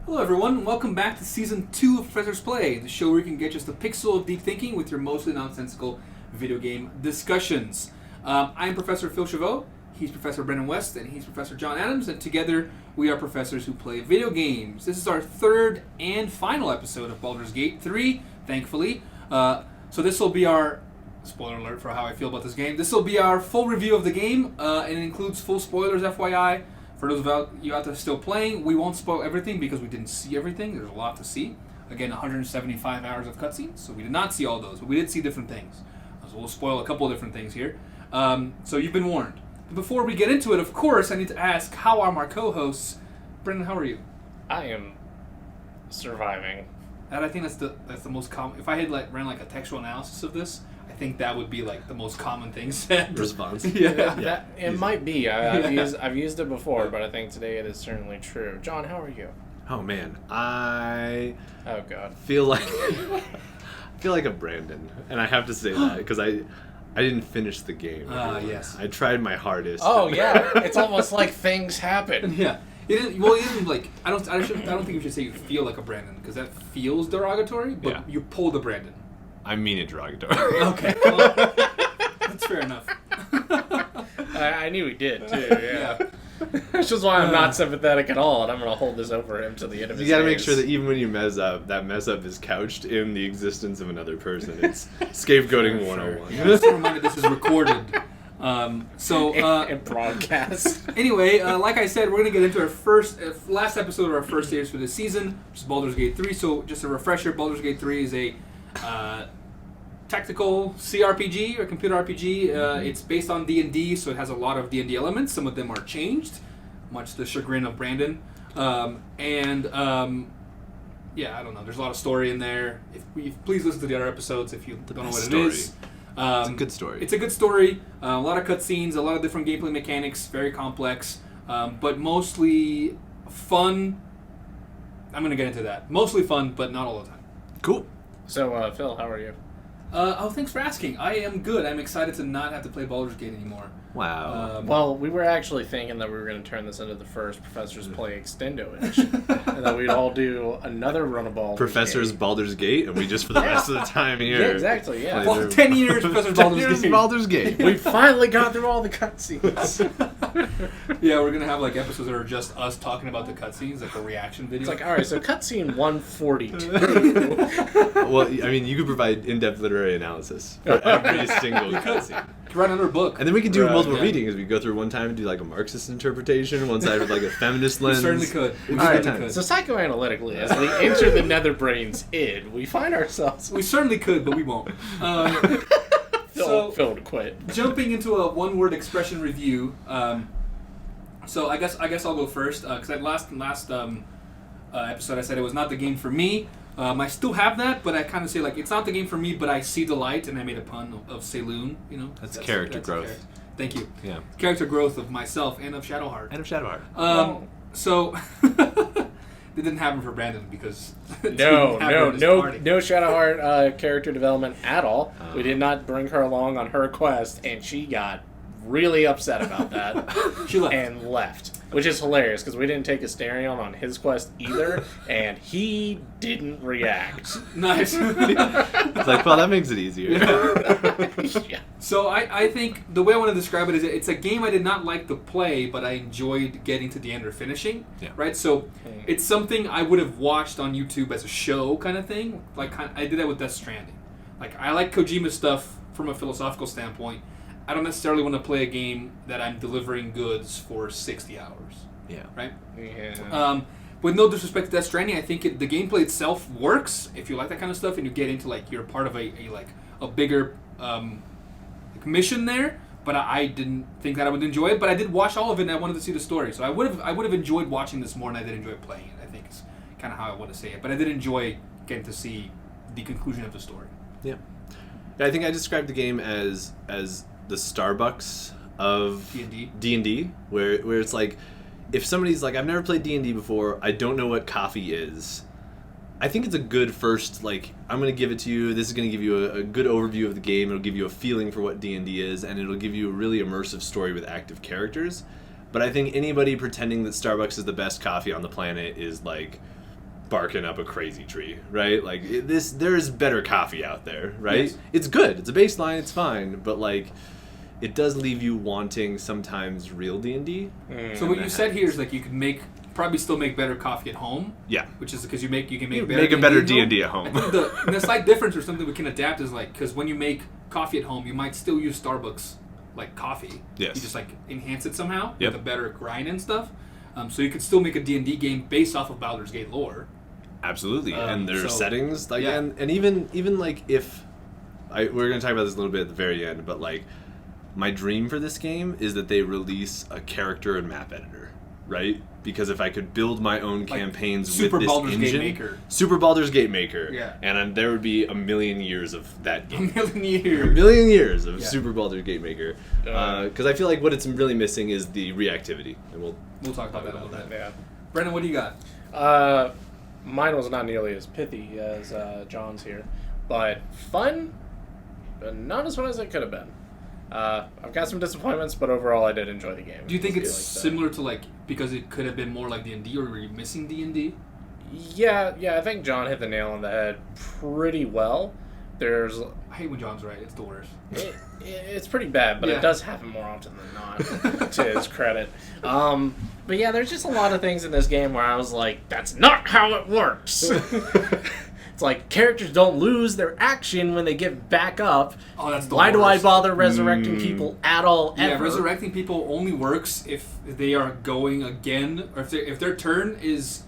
Hello everyone, welcome back to Season 2 of Professor's Play, the show where you can get just a pixel of deep thinking with your mostly nonsensical video game discussions. I'm Professor Phil Chavot, he's Professor Brennan West, and he's Professor John Adams, and together we are professors who play video games. This is our third and final episode of Baldur's Gate 3, thankfully. So this will be our, spoiler alert for how I feel about this game, this will be our full review of the game, and it includes full spoilers, FYI. For those of you out there still playing, we won't spoil everything because we didn't see everything. There's a lot to see. Again, 175 hours of cutscenes, so we did not see all those, but we did see different things. So we'll spoil a couple of different things here. So you've been warned. But before we get into it, of course, I need to ask, how are my co-hosts? Brendan, how are you? I am surviving. And I think that's the most common. If I had ran a textual analysis of this, I think that would be the most common thing said. Response. Yeah. It might be. I've used it before, but I think today it is certainly true. John, how are you? Oh man, I feel like a Brandon, and I have to say that because I didn't finish the game. Yes. I tried my hardest. Oh yeah, it's almost like things happen. Yeah. It isn't I don't think you should say you feel like a Brandon because that feels derogatory. But you pull the Brandon. I mean it derogatory. Okay, well, that's fair enough. I knew he did too. Yeah. Which is why I'm not sympathetic at all, and I'm going to hold this over him to the end of his days. You got to days. make sure that even when you mess up, that mess up is couched in the existence of another person. It's scapegoating 101. Yeah, just a reminder, this is recorded. And broadcast. Anyway, like I said, we're going to get into our last episode of our first series for this season, which is Baldur's Gate 3. So just a refresher, Baldur's Gate 3 is a tactical CRPG or computer RPG. It's based on D&D, so it has a lot of D&D elements. Some of them are changed, much to the chagrin of Brandon. I don't know. There's a lot of story in there. Please listen to the other episodes if you don't know what it is. It's a good story. It's a good story. A lot of cutscenes, a lot of different gameplay mechanics, very complex, but mostly fun. I'm going to get into that. Mostly fun, but not all the time. Cool. So, Phil, how are you? Thanks for asking. I am good. I'm excited to not have to play Baldur's Gate anymore. Wow. Well, we were actually thinking that we were going to turn this into the first Professor's Play Extendo edition. And that we'd all do another run of Baldur's Professor's Gate. Baldur's Gate, and we just for the rest of the time here. Yeah, exactly, yeah. Well, 10 years Professor's Baldur's Gate. Baldur's Gate. We finally got through all the cutscenes. Yeah, we're going to have episodes that are just us talking about the cutscenes, like a reaction video. It's alright, so cutscene 142. Well, I mean, you could provide in-depth literary analysis for every single cutscene. Write another book. And then we could do multiple readings. We go through one time and do a Marxist interpretation, one side with a feminist lens. We certainly could. So psychoanalytically, as we enter the Netherbrain's id, we find ourselves... We certainly could, but we won't. Phil would quit. Jumping into a one-word expression review. So I guess I'll go first because that last episode I said it was not the game for me. I still have that, but I kind of say it's not the game for me, but I see the light, and I made a pun of Saloon. That's character growth. Thank you. Yeah. Character growth of myself and of Shadowheart. So it didn't happen for Brandon because no Shadowheart character development at all. We did not bring her along on her quest, and she got really upset about that. She left. And left. Which is hilarious, because we didn't take Asterion on his quest either, and he didn't react. Nice. It's well, that makes it easier. Yeah. So I think the way I want to describe it is it's a game I did not like to play, but I enjoyed getting to the end or finishing. Yeah. Right? So it's something I would have watched on YouTube as a show kind of thing. I did that with Death Stranding. I like Kojima stuff from a philosophical standpoint. I don't necessarily want to play a game that I'm delivering goods for 60 hours. Yeah. Right? Yeah. With no disrespect to Death Stranding, I think the gameplay itself works if you like that kind of stuff and you get into you're part of a bigger mission there. But I didn't think that I would enjoy it. But I did watch all of it and I wanted to see the story. So I would have enjoyed watching this more than I did enjoy playing it. I think is kind of how I want to say it. But I did enjoy getting to see the conclusion of the story. Yeah. I think I described the game as the Starbucks of D&D, where it's if somebody's I've never played D&D before, I don't know what coffee is, I think it's a good first, I'm going to give it to you, this is going to give you a good overview of the game, it'll give you a feeling for what D&D is, and it'll give you a really immersive story with active characters. But I think anybody pretending that Starbucks is the best coffee on the planet is barking up a crazy tree, right? Like there's better coffee out there, right? Yes. It's good. It's a baseline. It's fine, but like, it does leave you wanting sometimes real D&D. So what you said here is like you could probably still make better coffee at home. Yeah. Which is because you can make a better D&D at home. I think the slight difference or something we can adapt is like, because when you make coffee at home, you might still use Starbucks like coffee. Yes. You just like enhance it somehow Yep. with a better grind and stuff. So you could still make a D&D game based off of Baldur's Gate lore. Absolutely, and their settings, like, yeah. and even like we're gonna talk about this a little bit at the very end, but like, my dream for this game is that they release a character and map editor, right? Because if I could build my own campaigns with this engine, Super Baldur's Gate Maker, yeah, and there would be a million years of that game. A million years of Super Baldur's Gate Maker. Because I feel like what it's really missing is the reactivity, and we'll talk about that a little bit. Yeah. Brendan, what do you got? Mine was not nearly as pithy as John's here, but fun, but not as fun as it could have been. I've got some disappointments, but overall I did enjoy the game. Do you think it's similar to like, because it could have been more like D&D, or were you missing D&D? Yeah, I think John hit the nail on the head pretty well. I hate when John's right. It's the worst. It's pretty bad, but it does happen more often than not, to his credit. But yeah, there's just a lot of things in this game where I was like, that's not how it works. It's like, characters don't lose their action when they get back up. Oh, that's the Why worst. do I bother resurrecting people at all, ever? Yeah, resurrecting people only works if they are going again, or if their turn is...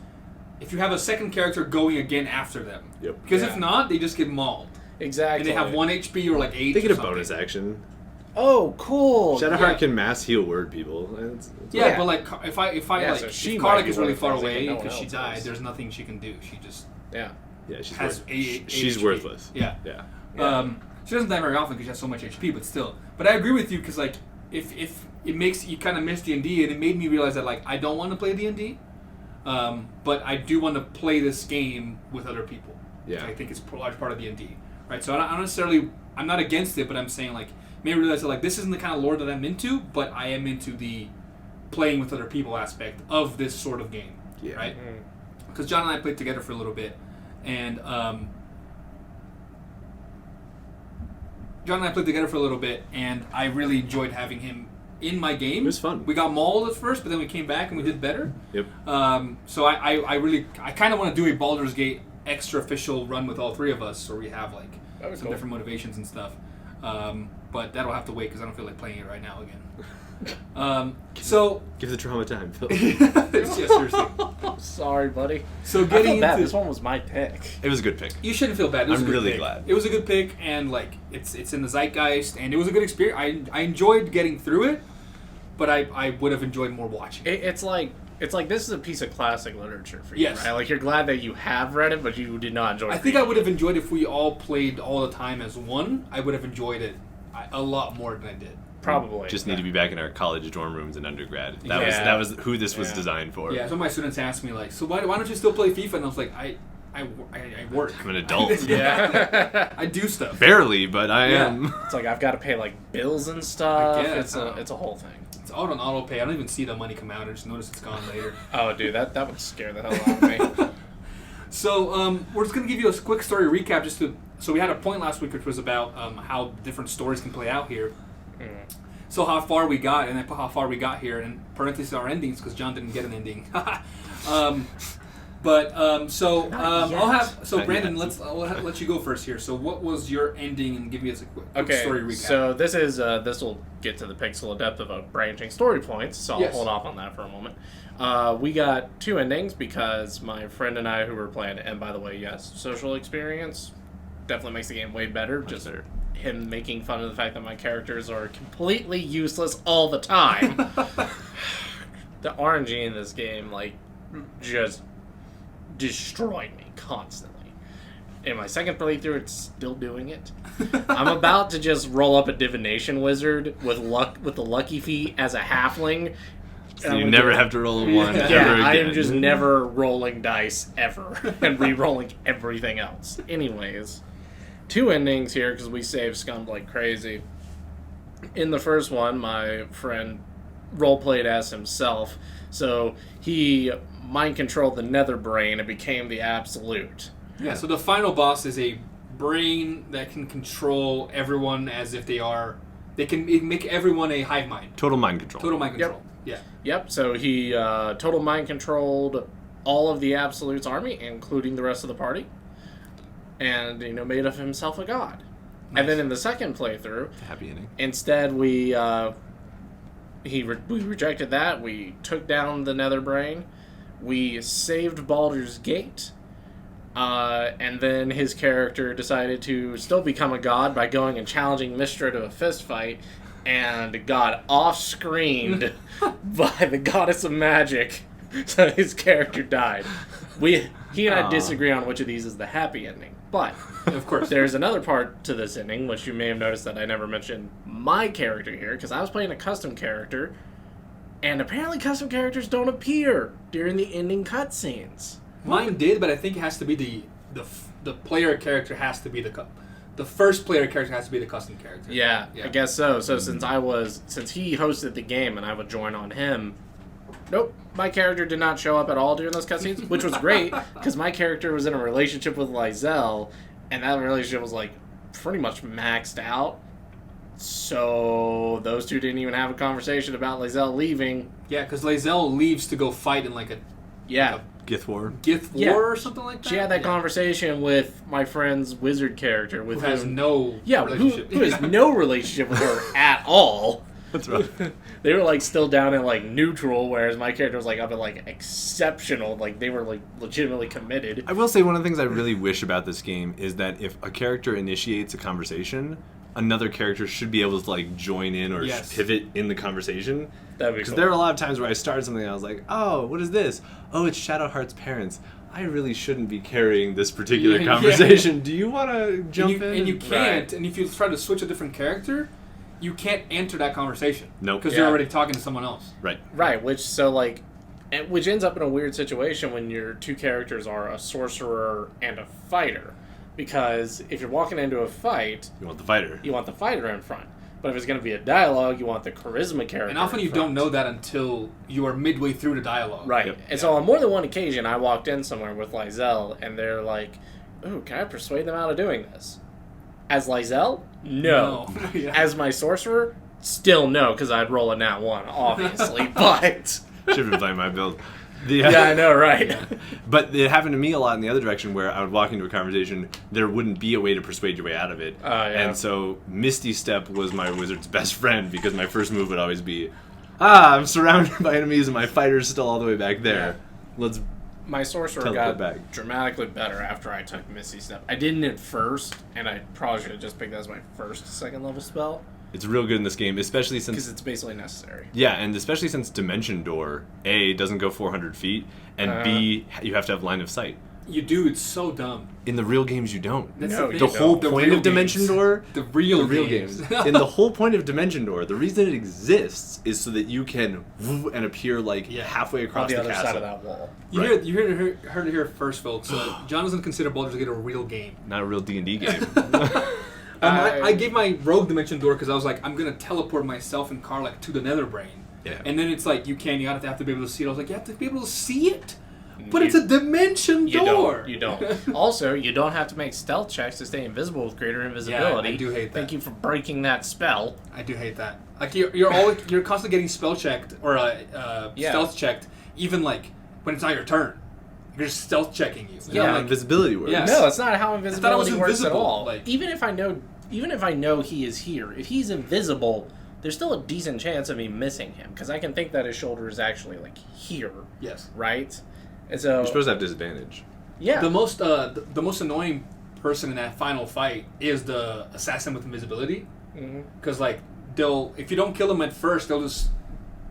If you have a second character going again after them. Yep. Because if not, they just get mauled. Exactly. And they have 1 HP or like 8. They get a bonus action. Oh, cool. Shadowheart can mass heal word people. It's but like if I like so if Karlach is really far away no because she else died, is. there's nothing she can do. She just she's HP. worthless. Yeah. She doesn't die very often because she has so much HP, but still. But I agree with you because like if it makes you kind of miss D&D, and it made me realize that like I don't want to play D&D, but I do want to play this game with other people. Yeah. Which I think is a large part of D&D. Right. So I'm not against it, but I'm saying like made me realize that like this isn't the kind of lore that I'm into, but I am into the playing with other people aspect of this sort of game. Yeah. Right. Because John and I played together for a little bit, and I really enjoyed having him in my game. It was fun. We got mauled at first, but then we came back and we did better. Yep. So I kind of want to do a Baldur's Gate extra official run with all three of us, where we have like some different motivations and stuff. But that'll have to wait because I don't feel like playing it right now again. So give the trauma time, Phil. seriously. Sorry, buddy. So I feel bad. This one was my pick. It was a good pick. You shouldn't feel bad. It was I'm a good really pick. glad. It was a good pick, and like it's in the zeitgeist, and it was a good experience. I enjoyed getting through it, but I would have enjoyed more watching it. It's like this is a piece of classic literature for you, Yes. right? Like, you're glad that you have read it, but you did not enjoy it. I think I would have enjoyed if we all played all the time as one. I would have enjoyed it a lot more than I did. Probably. Just need to be back in our college dorm rooms in undergrad. That was who this was designed for. Yeah, some of my students asked me, like, so why don't you still play FIFA? And I was like, I work. I'm an adult. Yeah. I do stuff. Barely, but I am. It's like I've got to pay, like, bills and stuff. I guess. It's a whole thing. It's all on auto pay. I don't even see the money come out. I just notice it's gone later. Oh, dude, that would scare the hell out of me. So we're just going to give you a quick story recap. So we had a point last week which was about how different stories can play out here. So how far we got, and I put how far we got here, and parentheses our endings because John didn't get an ending. Brandon, I'll let you go first here. So what was your ending, and give me a quick story recap. So this will get to the pixel depth of a branching story points, so I'll hold off on that for a moment. We got 2 endings because my friend and I who were playing, and by the way, yes, social experience definitely makes the game way better. Just him making fun of the fact that my characters are completely useless all the time. The RNG in this game, like, just destroyed me constantly. In my second playthrough, it's still doing it. I'm about to just roll up a divination wizard with the lucky feat as a halfling. So you never have to roll a 1 ever again. I am just never rolling dice ever and re-rolling everything else. Anyways, 2 endings here because we saved scum like crazy. In the first one, my friend role-played as himself. So he mind-controlled the nether brain and became the Absolute. Yeah, so the final boss is a brain that can control everyone as if they are... They can make everyone a hive mind. Total mind control. Total mind control, yeah. Yep, so he total mind-controlled all of the Absolute's army, including the rest of the party. And, made of himself a god. Nice. And then in the second playthrough... Happy ending. Instead, we rejected that. We took down the nether brain. We saved Baldur's Gate. And then his character decided to still become a god by going and challenging Mystra to a fist fight, and got off-screened by the goddess of magic, so his character died. He and I disagree on which of these is the happy ending, but of course there's another part to this ending, which you may have noticed that I never mentioned my character here, because I was playing a custom character, and apparently custom characters don't appear during the ending cutscenes. Mine did, but I think it has to be the player character has to be the first player character has to be the custom character. Yeah, I guess so. So since he hosted the game and I would join on him, nope, my character did not show up at all during those cutscenes, which was great because my character was in a relationship with Lizelle, and that relationship was like pretty much maxed out. So those two didn't even have a conversation about Lizelle leaving. Yeah, because Lizelle leaves to go fight in like a Gith War or something like that. She had that conversation with my friend's wizard character, who has no relationship. Who has no relationship with her at all. That's right. They were like still down in like neutral, whereas my character was like up at like exceptional. Like they were like legitimately committed. I will say one of the things I really wish about this game is that if a character initiates a conversation, another character should be able to like join in or pivot in the conversation. Because there are a lot of times where I started something and I was like, oh, what is this? Oh, it's Shadowheart's parents. I really shouldn't be carrying this particular conversation. Do you want to jump in? And you can't. And if you try to switch a different character, you can't enter that conversation. Nope. Because you're already talking to someone else. Right. Right, which ends up in a weird situation when your two characters are a sorcerer and a fighter. Because if you're walking into a fight... You want the fighter. You want the fighter in front. But if it's going to be a dialogue, you want the charisma character. And often you don't know that until you are midway through the dialogue. Right. Yep. And so on more than one occasion, I walked in somewhere with Lizelle, and they're like, "Ooh, can I persuade them out of doing this?" As Lizelle? No. Yeah. As my sorcerer? Still no, because I'd roll a nat 1, obviously. But... Should have been playing my build. Yeah, I know, right? Yeah. But it happened to me a lot in the other direction where I would walk into a conversation, there wouldn't be a way to persuade your way out of it. And so Misty Step was my wizard's best friend because my first move would always be, I'm surrounded by enemies and my fighter's still all the way back there. Let's My sorcerer got dramatically better after I took Misty Step. I didn't at first, and I probably should have just picked that as my first second level spell. It's real good in this game, especially since... Because it's basically necessary. Yeah, and especially since Dimension Door, A, doesn't go 400 feet, and B, you have to have line of sight. You do, it's so dumb. In the real games, you don't. The whole point of Dimension Door... The real games. In the whole point of Dimension Door, the reason it exists is so that you can and appear like halfway across the other castle. Side of that wall. You heard it here first, folks. John doesn't consider Baldur's Gate a real game. Not a real D&D game. I gave my rogue Dimension Door because I was like, I'm going to teleport myself and Karlach to the Nether Brain. Yeah. And then it's like, you have to be able to see it. I was like, you have to be able to see it? But it's a Dimension Door! You don't. Also, you don't have to make stealth checks to stay invisible with greater invisibility. Yeah, I do hate that. Thank you for breaking that spell. I do hate that. Like, you're constantly getting spell checked, or stealth checked, even like, when it's not your turn. You're just stealth checking you. Yeah, like, invisibility works. Yes. No, that's not how invisibility works at all. Like, even if I know he is here, if he's invisible, there's still a decent chance of me missing him because I can think that his shoulder is actually like here. Yes. Right. And so you're supposed to have disadvantage. Yeah. The most annoying person in that final fight is the assassin with invisibility. Because like if you don't kill them at first, they'll just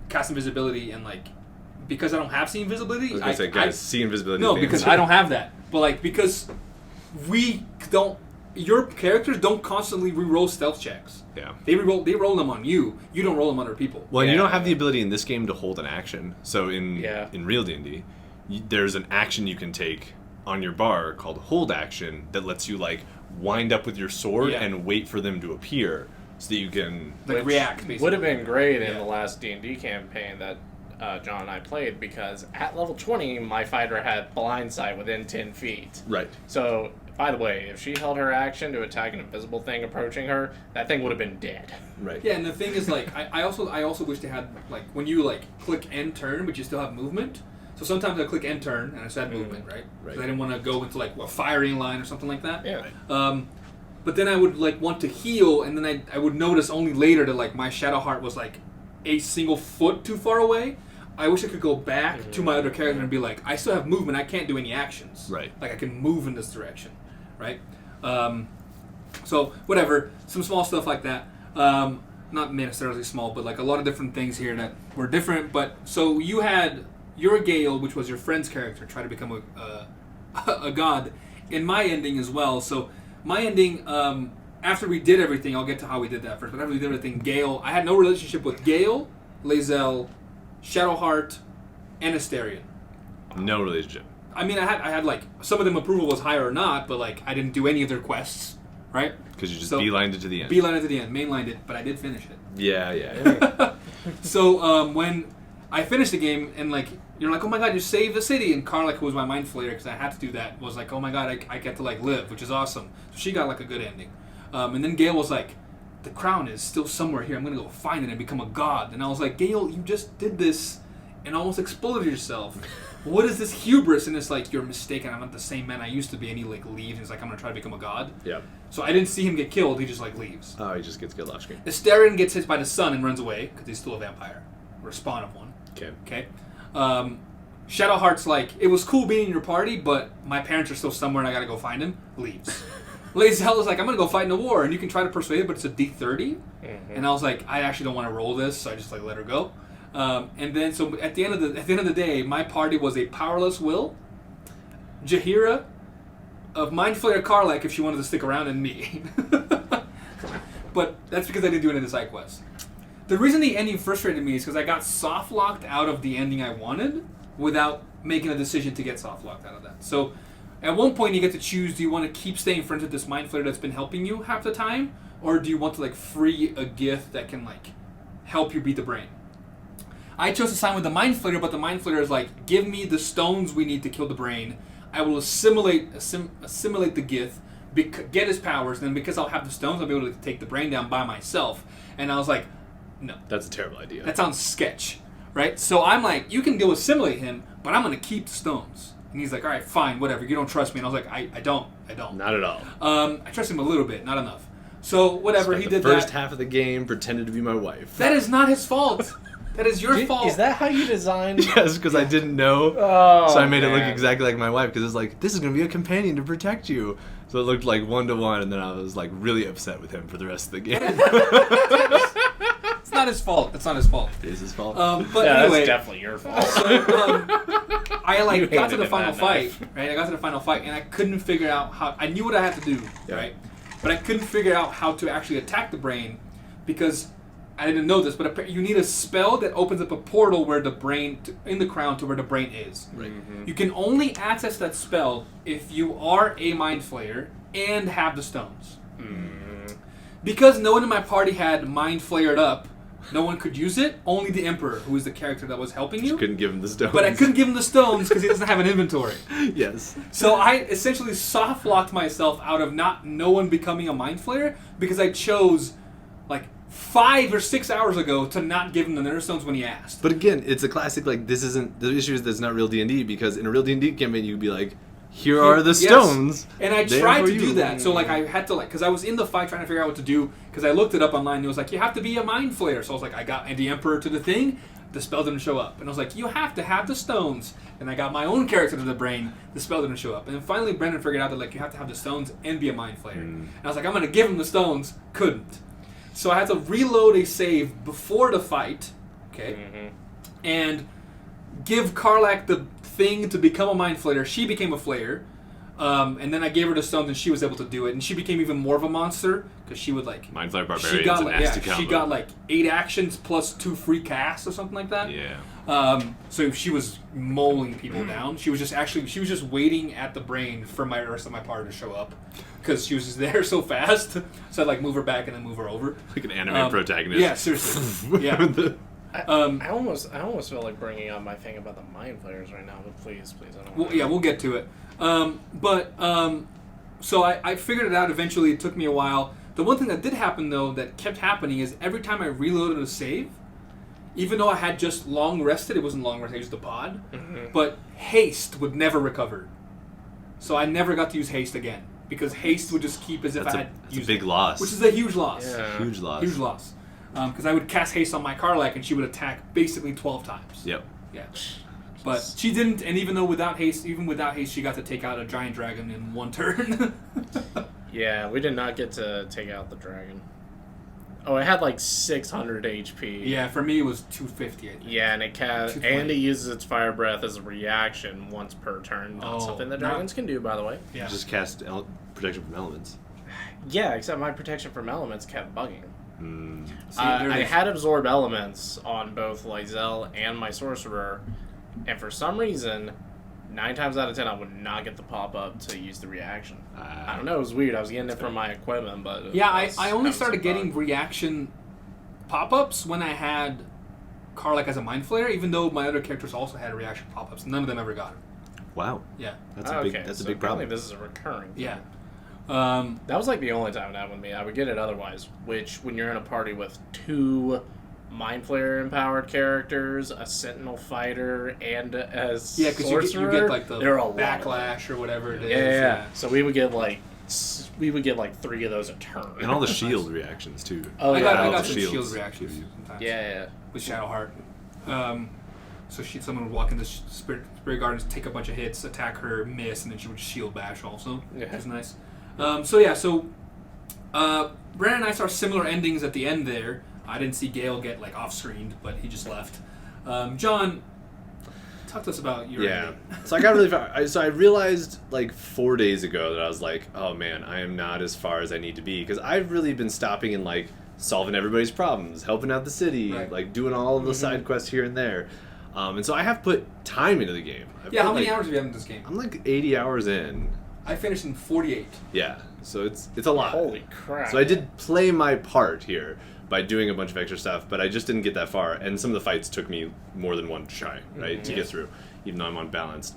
cast invisibility and like. Because I don't have see invisibility, I was going to say, guys, see invisibility. No, because I don't have that. But like, because your characters don't constantly re-roll stealth checks. Yeah. They roll them on you. You don't roll them on other people. Well, you don't have the ability in this game to hold an action. So in real D&D, there's an action you can take on your bar called hold action that lets you like wind up with your sword and wait for them to appear. So that you can react, basically. Would have been great in the last D&D campaign that John and I played, because at level 20, my fighter had blind sight within 10 feet. Right. So, by the way, if she held her action to attack an invisible thing approaching her, that thing would have been dead. Right. Yeah, and the thing is, like, I also wish they had, like, when you, like, click end turn, but you still have movement. So sometimes I click end turn, and I still had movement, right? Because I didn't want to go into, like, a firing line or something like that. Yeah. Right. But then I would, like, want to heal, and then I would notice only later that, like, my Shadow Heart was, like, a single foot too far away. I wish I could go back to my other character and be like, I still have movement, I can't do any actions. Right. Like, I can move in this direction, right? So, whatever, some small stuff like that. Not necessarily small, but, like, a lot of different things here that were different. But, so you had your Gale, which was your friend's character, try to become a god, in my ending as well. So, my ending, after we did everything, I'll get to how we did that first, but after we did everything, Gale, I had no relationship with Gale, Lae'zel, Shadowheart, and Asterion. No relationship. I mean, I had like, some of them approval was higher or not, but like, I didn't do any of their quests, right? Because you just beelined it to the end. Beelined it to the end, mainlined it, but I did finish it. Yeah. So, when I finished the game, and like, you're like, oh my god, you saved the city, and Karlach, who was my mind flayer, because I had to do that, was like, oh my god, I get to like live, which is awesome. So she got like a good ending. And then Gale was like, the crown is still somewhere here. I'm going to go find it and become a god. And I was like, Gale, you just did this and almost exploded yourself. What is this hubris? And it's like, you're mistaken. I'm not the same man I used to be. And he like leaves. And he's like, I'm going to try to become a god. Yeah. So I didn't see him get killed. He just like leaves. Oh, he just gets killed off screen. Asterion gets hit by the sun and runs away because he's still a vampire. Or a spawn of one. Okay. Shadowheart's like, it was cool being in your party, but my parents are still somewhere and I got to go find him. Leaves. Lae'zel is like, I'm going to go fight in the war, and you can try to persuade it, but it's a D30. And I was like, I actually don't want to roll this, so I just like let her go. And then, so at the end of the day, my party was a powerless Will, Jaheira, of Mind Flayer Karlach if she wanted to stick around, and me. But that's because I didn't do it in the side quest. The reason the ending frustrated me is because I got soft locked out of the ending I wanted without making a decision to get soft locked out of that. So at one point you get to choose, do you want to keep staying friends with this Mind Flayer that's been helping you half the time, or do you want to like free a gift that can like help you beat the brain? I chose to sign with the Mind Flayer, but the Mind Flayer is like, give me the stones we need to kill the brain. I will assimilate the gift, get his powers, and then because I'll have the stones, I'll be able to take the brain down by myself. And I was like, no. That's a terrible idea. That sounds sketch, right? So I'm like, you can go assimilate him, but I'm going to keep the stones. And he's like, all right, fine, whatever. You don't trust me. And I was like, I don't. Not at all. I trust him a little bit, not enough. So whatever, he did that. The first half of the game pretended to be my wife. That is not his fault. That is your fault. Is that how you designed? Yes, because I didn't know. Oh, so I made it look exactly like my wife, because it's like, this is going to be a companion to protect you. So it looked like 1-to-1, and then I was like really upset with him for the rest of the game. It's not his fault. It's not his fault. It is his fault. But yeah, anyway, that's definitely your fault. I like got to the hated final that fight, knife. right? I got to the final fight, and I couldn't figure out how. I knew what I had to do, Yeah. right? But I couldn't figure out how to actually attack the brain, because I didn't know this. But you need a spell that opens up a portal where the brain in the crown to where the brain is. Right. You can only access that spell if you are a Mind Flayer and have the stones. Because no one in my party had Mind Flayered up, no one could use it. Only the Emperor, who was the character that was helping you. Just couldn't give him the stones. But I couldn't give him the stones because he doesn't have an inventory. Yes. So I essentially soft locked myself out of no one becoming a Mind Flayer because I chose like 5 or 6 hours ago to not give him the Nether Stones when he asked. But again, it's a classic, like, this isn't, the issue is that it's not real D&D, because in a real D&D campaign, you'd be like, here are the stones. And I tried to do that. So, like, I had to, like, because I was in the fight trying to figure out what to do, because I looked it up online, and it was like, you have to be a Mind Flayer. So I was like, I got the Emperor to the thing, the spell didn't show up. And I was like, you have to have the stones. And I got my own character to the brain, the spell didn't show up. And then finally, Brendan figured out that, like, you have to have the stones and be a Mind Flayer. And I was like, I'm going to give him the stones. Couldn't. So I had to reload a save before the fight, okay, and give Karlach the thing to become a Mind Flayer. She became a Flayer, and then I gave her the stones, and she was able to do it. And she became even more of a monster because she would like Mind Flayer Barbarians she got and like, nasty combo. she got like 8 actions plus 2 free casts or something like that. Yeah. So she was mowing people down. She was just waiting at the brain for my rest of my party to show up. because she was just there so fast. So I'd like move her back and then move her over. Like an anime protagonist. Yeah, seriously. Yeah. I almost feel like bringing up my thing about the mind flayers right now, but please, I don't. Well, yeah, we'll get to it. So I figured it out eventually. It took me a while. The one thing that did happen though, that kept happening, is every time I reloaded a save, even though I had just long rested, it wasn't long rested, it was just a pod, but haste would never recover. So I never got to use haste again, because haste would just keep as if I had used it. That's a big loss. Which is a huge loss. Yeah. Huge loss. Huge loss. Because I would cast haste on my Karlach, and she would attack basically 12 times. Yep. Yeah. But she didn't, and even without haste, she got to take out a giant dragon in one turn. Yeah, we did not get to take out the dragon. Oh, it had like 600 HP. Yeah, for me it was 250. I think. Yeah, and it uses its fire breath as a reaction once per turn. Not something that dragons can do, by the way. Yeah. Just cast protection from elements. Yeah, except my protection from elements kept bugging. See, I had absorb elements on both Lizelle and my sorcerer, and for some reason, 9 times out of 10, I would not get the pop-up to use the reaction. I don't know, it was weird. I was getting it from my equipment, but... Yeah, I only started getting reaction pop-ups when I had Karlach as a Mind Flayer, even though my other characters also had reaction pop-ups. None of them ever got it. Wow. Yeah. That's a big problem. This is a recurring thing. Yeah. That was like the only time it happened with me. I would get it otherwise, which, when you're in a party with 2... Mind Flayer empowered characters, a Sentinel fighter, and a sorcerer. Yeah, because you get like the they're a backlash or whatever it is. Yeah. So we would get like 3 of those a turn. And all the shield reactions too. Oh, I yeah. got some shield reactions sometimes. Yeah. With Shadowheart. So someone would walk into Spirit Gardens, take a bunch of hits, attack her, miss, and then she would shield bash also. Yeah. Which is nice. So Brandon and I saw similar endings at the end there. I didn't see Gale get like off-screened, but he just left. John, talk to us about your ending. So I got really far. So I realized like 4 days ago that I was like, oh man, I am not as far as I need to be, because I've really been stopping and like solving everybody's problems, helping out the city, like doing all of the side quests here and there. And so I have put time into the game. How many hours have you had in this game? I'm like 80 hours in. I finished in 48. Yeah, so it's a lot. Holy crap. So I did play my part here by doing a bunch of extra stuff, but I just didn't get that far, and some of the fights took me more than one try, right, to get through, even though I'm unbalanced.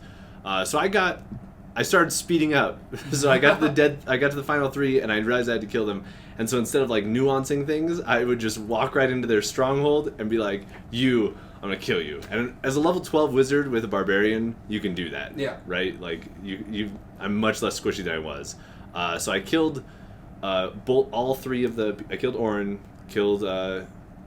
So I started speeding up. So I got to the final 3, and I realized I had to kill them. And so instead of like nuancing things, I would just walk right into their stronghold and be like, I'm gonna kill you. And as a level 12 wizard with a barbarian, you can do that. Yeah. Right? Like I'm much less squishy than I was. So I killed all 3 of the. I killed Orin. Killed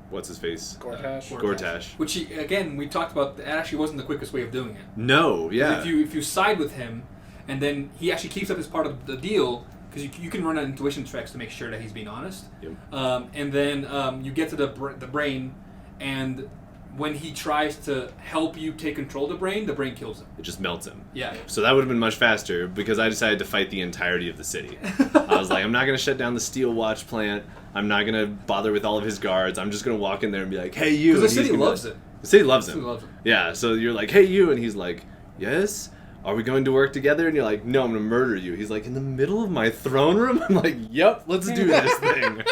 what's his face? Gortash. Which again, we talked about. That actually wasn't the quickest way of doing it. No. Yeah. If you side with him, and then he actually keeps up his part of the deal, because you can run intuition checks to make sure that he's being honest. Yep. And then you get to the brain, and when he tries to help you take control of the brain kills him. It just melts him. Yeah. So that would have been much faster, because I decided to fight the entirety of the city. I was like, I'm not going to shut down the Steel Watch plant. I'm not going to bother with all of his guards. I'm just going to walk in there and be like, hey, you. Because the city loves it. The city loves him. Yeah, so you're like, hey, you. And he's like, yes? Are we going to work together? And you're like, no, I'm going to murder you. He's like, in the middle of my throne room? I'm like, yep, let's do this thing.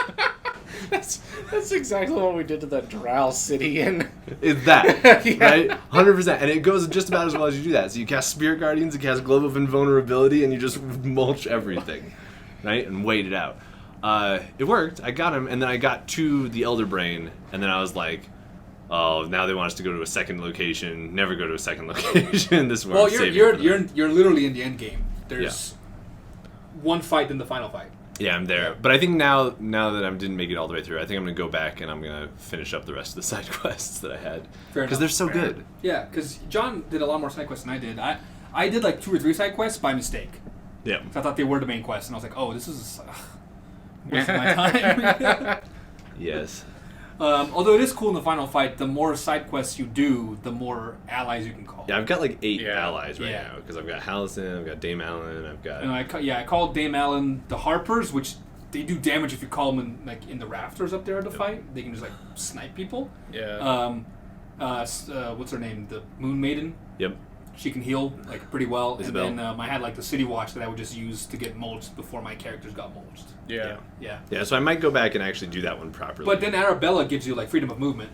That's exactly what we did to the Drow city in... It's that, right? 100%. And it goes just about as well as you do that. So you cast Spirit Guardians, you cast Globe of Invulnerability, and you just mulch everything, right? And wait it out. It worked. I got him, and then I got to the Elder Brain, and then I was like, oh, now they want us to go to a second location. Never go to a second location. This is where I'm saving you're literally in the end game. There's one fight, then the final fight. Yeah, I'm there. But I think now that I didn't make it all the way through, I think I'm going to go back and I'm going to finish up the rest of the side quests that I had. Because they're so good. Yeah, because John did a lot more side quests than I did. I did like 2 or 3 side quests by mistake. Yeah. I thought they were the main quests, and I was like, oh, this is wasting my time. Yes. Although it is cool in the final fight, the more side quests you do, the more allies you can call. Yeah, I've got like 8 allies right now, because I've got Hallison, I've got Dame Allen, I've got... And I called Dame Allen the Harpers, which they do damage if you call them in the rafters up there at the fight. They can just snipe people. Yeah. What's her name? The Moon Maiden. Yep. She can heal like pretty well. Isabel. And then I had like the City Watch that I would just use to get mulched before my characters got mulched. Yeah. So I might go back and actually do that one properly. But then Arabella gives you like freedom of movement,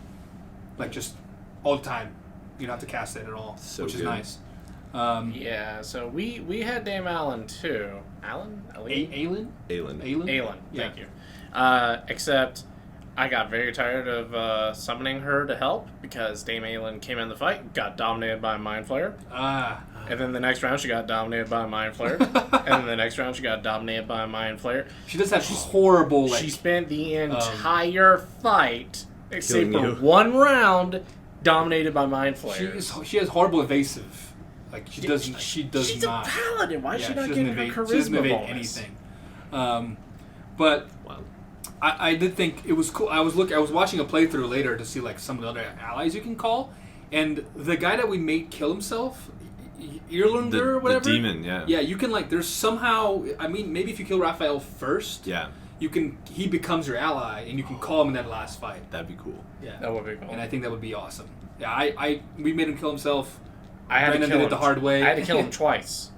like just all the time. You don't have to cast it at all, which is nice. So we had Dame Alan too. Alan? Aelin? Aelin, thank you. Except I got very tired of summoning her to help because Dame Aelin came in the fight, got dominated by a Mind Flayer. And then the next round she got dominated by a Mind Flayer. And then the next round she got dominated by a Mind Flayer. She does have horrible... She spent the entire fight, except for one round, dominated by Mind Flayers. She has horrible evasive. Like, she does not... She's a paladin. Why is she not getting her charisma She doesn't evade bonus? anything. But... Wow. I did think it was cool. I was watching a playthrough later to see like some of the other allies you can call, and the guy that we made kill himself, Irlander or whatever. The demon, yeah. Yeah, you can like. There's somehow. I mean, maybe if you kill Raphael first. Yeah. You can. He becomes your ally, and you can call him in that last fight. That'd be cool. Yeah. That would be cool. And I think that would be awesome. Yeah, we made him kill himself. I had Brandon to kill did him it the hard way. I had to kill him twice.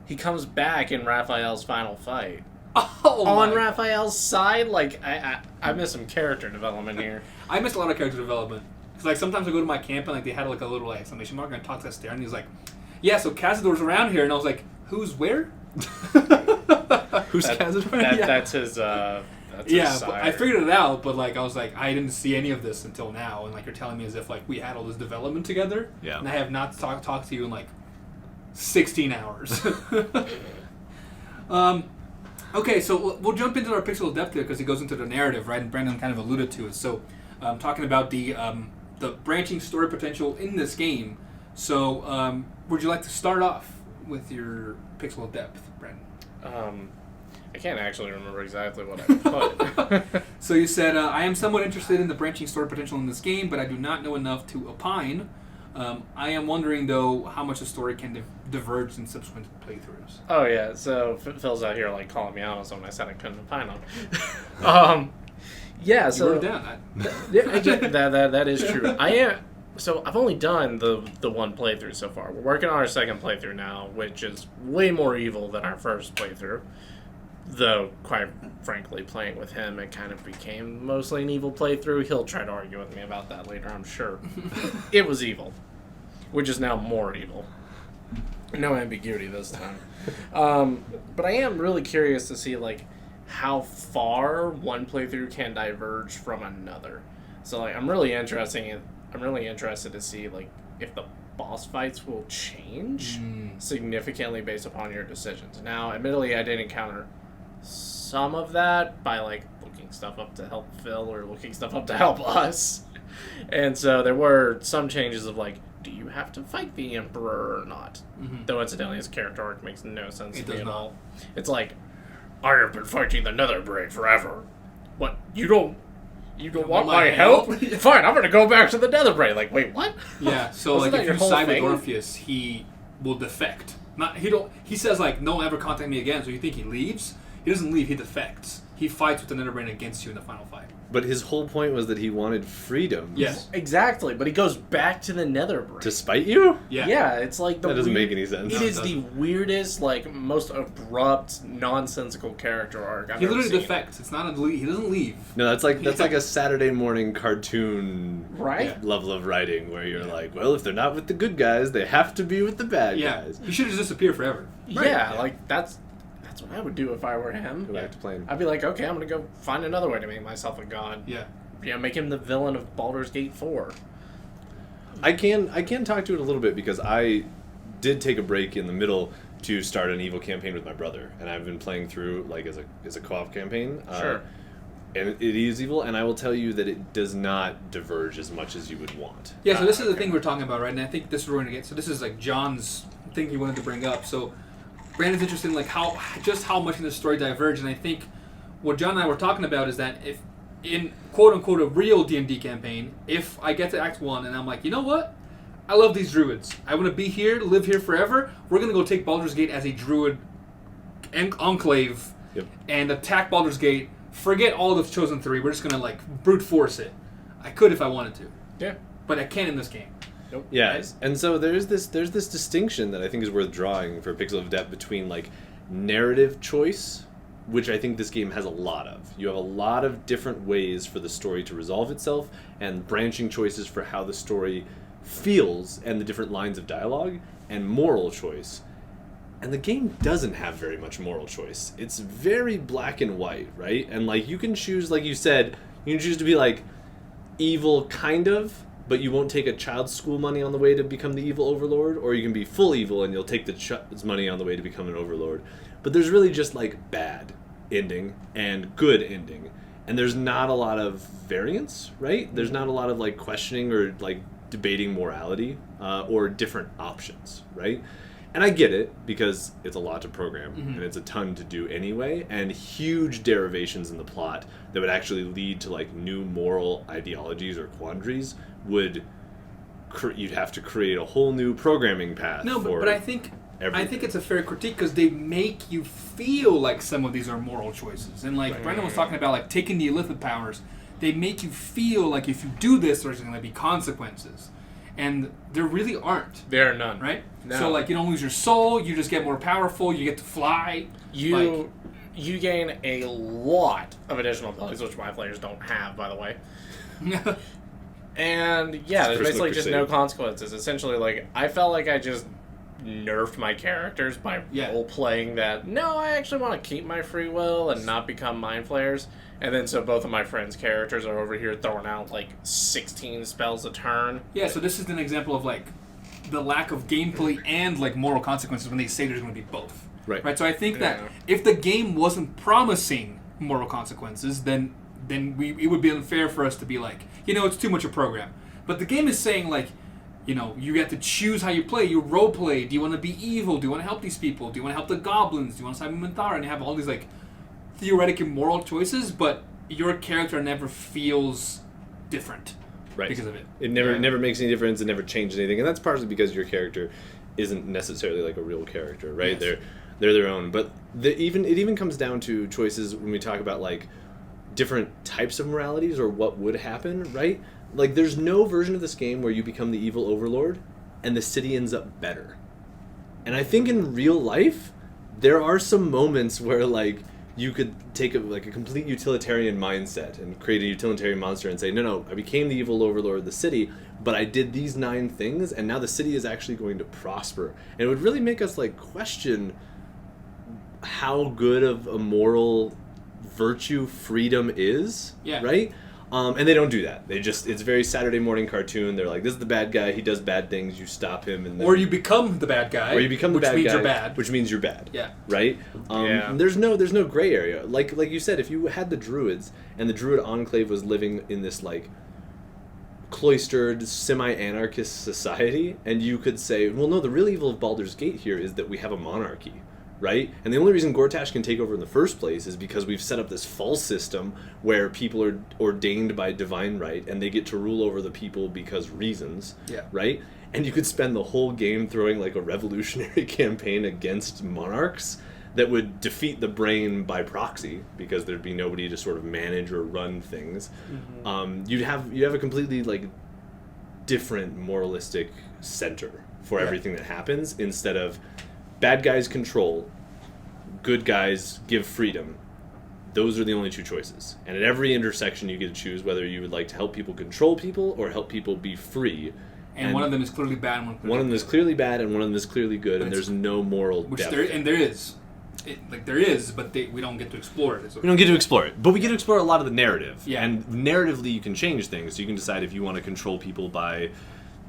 He comes back in Raphael's final fight. Oh, on Raphael's side, like I missed some character development here. I missed a lot of character development because like sometimes I go to my camp and like they had like a little like exclamation mark and I talk to Astaire and he's like, "Yeah, so Cazador's around here," and I was like, "Who's where?" Who's Cazador? That's his. That's his but I figured it out, but like I was like, I didn't see any of this until now, and like you're telling me as if like we had all this development together, and I have not talked to you in like 16 hours. Okay, so we'll jump into our pixel of depth here because it goes into the narrative, right? And Brandon kind of alluded to it. So, talking about the branching story potential in this game. So, would you like to start off with your pixel of depth, Brandon? I can't actually remember exactly what I put. So you said, I am somewhat interested in the branching story potential in this game, but I do not know enough to opine. I am wondering, though, how much the story can diverge in subsequent playthroughs. Oh, yeah. So Phil's out here, like, calling me out on something I said I couldn't opine on. Yeah, so... You wrote it down. That is true. So I've only done the one playthrough so far. We're working on our second playthrough now, which is way more evil than our first playthrough. Though, quite frankly, playing with him, it kind of became mostly an evil playthrough. He'll try to argue with me about that later, I'm sure. It was evil, which is now more evil. No ambiguity this time. But I am really curious to see, like, how far one playthrough can diverge from another. So, like, I'm really interested to see, like, if the boss fights will change significantly based upon your decisions. Now, admittedly, I did encounter some of that by like looking stuff up to help Phil or looking stuff up to help us. And so there were some changes of like, do you have to fight the Emperor or not? Though incidentally his character arc makes no sense to me at all. It's like, I have been fighting the Netherbrain forever. What? You don't want my help? Fine, I'm gonna go back to the Netherbrain. Like, wait, what? Yeah, so like if you side with Orpheus, he will defect. He says like, "No, ever contact me again." So you think he leaves? He doesn't leave. He defects. He fights with the Netherbrain against you in the final fight. But his whole point was that he wanted freedom. Yes, exactly. But he goes back to the Netherbrain to spite you. Yeah. It's like that doesn't make any sense. It is the weirdest, like most abrupt, nonsensical character arc I've ever seen. He literally defects. It's not a leave. He doesn't leave. No, that's like a Saturday morning cartoon level of writing where you're like, well, if they're not with the good guys, they have to be with the bad guys. He should have just disappeared forever. Right? Yeah, like that's what I would do if I were him. Go back to playing. I'd be like, okay, I'm gonna go find another way to make myself a god. Yeah. Make him the villain of Baldur's Gate 4. I can talk to it a little bit because I did take a break in the middle to start an evil campaign with my brother, and I've been playing through like as a co-op campaign. Sure. And it is evil, and I will tell you that it does not diverge as much as you would want. Yeah, so this is the thing we're talking about, right? And I think this is where we're going to get. So this is like John's thing he wanted to bring up. So Brandon's interested in like how much can the story diverge, and I think what John and I were talking about is that if in quote-unquote a real D&D campaign, if I get to Act 1 and I'm like, you know what? I love these druids. I want to be here, live here forever. We're going to go take Baldur's Gate as a druid enclave and attack Baldur's Gate. Forget all the Chosen 3. We're just going to like brute force it. I could if I wanted to. Yeah. But I can't in this game. Nope. Yeah, Nice. and so there's this distinction that I think is worth drawing for Pixel of Death between like narrative choice, which I think this game has a lot of. You have a lot of different ways for the story to resolve itself, and branching choices for how the story feels and the different lines of dialogue, and moral choice. And the game doesn't have very much moral choice. It's very black and white, right? And like you can choose, like you said, you can choose to be like evil kind of, but you won't take a child's school money on the way to become the evil overlord, or you can be full evil and you'll take the child's money on the way to become an overlord. But there's really just like bad ending and good ending, and there's not a lot of variance, right? There's not a lot of like questioning or like debating morality or different options, right? And I get it, because it's a lot to program, and it's a ton to do anyway, and huge derivations in the plot that would actually lead to like new moral ideologies or quandaries would you'd have to create a whole new programming path. No, but I think everything. I think it's a fair critique, because they make you feel like some of these are moral choices. And like Brendan was talking about, like taking the illithid powers, they make you feel like if you do this, there's going to be consequences. And there really aren't. There are none. Right? No. So like you don't lose your soul, you just get more powerful, you get to fly. You gain a lot of additional abilities, which my players don't have, by the way. And yeah, there's basically just no consequences. Essentially, like, I felt like I just nerfed my characters by role-playing that, no, I actually want to keep my free will and not become mind flayers. And then so both of my friends' characters are over here throwing out, like, 16 spells a turn. Yeah, so this is an example of, like, the lack of gameplay and, like, moral consequences when they say there's going to be both. Right. So I think that if the game wasn't promising moral consequences, then it would be unfair for us to be like, it's too much a program. But the game is saying, like, you get to choose how you play. You role play. Do you want to be evil? Do you want to help these people? Do you want to help the goblins? Do you want to side with Minthara? And you have all these, like, theoretic and moral choices, but your character never feels different because of it. It never makes any difference. It never changes anything. And that's partially because your character isn't necessarily like a real character, right? Yes. They're their own. But it even comes down to choices when we talk about, like, different types of moralities or what would happen, right? Like, there's no version of this game where you become the evil overlord and the city ends up better. And I think in real life, there are some moments where, like, you could take a complete utilitarian mindset and create a utilitarian monster and say, no, I became the evil overlord of the city, but I did these 9 things, and now the city is actually going to prosper. And it would really make us, like, question how good of a moral virtue freedom is, right? And they don't do that. It's very Saturday morning cartoon. They're like, this is the bad guy, he does bad things, you stop him, and then, or you become the bad guy, which means you're bad. Which means you're bad. Yeah. Right? There's no gray area. Like you said, if you had the druids and the druid enclave was living in this, like, cloistered, semi-anarchist society, and you could say, well, no, the real evil of Baldur's Gate here is that we have a monarchy. Right? And the only reason Gortash can take over in the first place is because we've set up this false system where people are ordained by divine right and they get to rule over the people because reasons. Yeah. Right? And you could spend the whole game throwing, like, a revolutionary campaign against monarchs that would defeat the brain by proxy because there'd be nobody to sort of manage or run things. Mm-hmm. You'd have a completely, like, different moralistic center for everything that happens, instead of bad guys control, good guys give freedom. Those are the only 2 choices. And at every intersection you get to choose whether you would like to help people control people or help people be free. And one of them is clearly bad and one of them is clearly bad and one of them is clearly good, and there's no moral depth. There is. There is, but we don't get to explore it. We don't get to explore it. But we get to explore a lot of the narrative. Yeah. And narratively you can change things. So you can decide if you want to control people by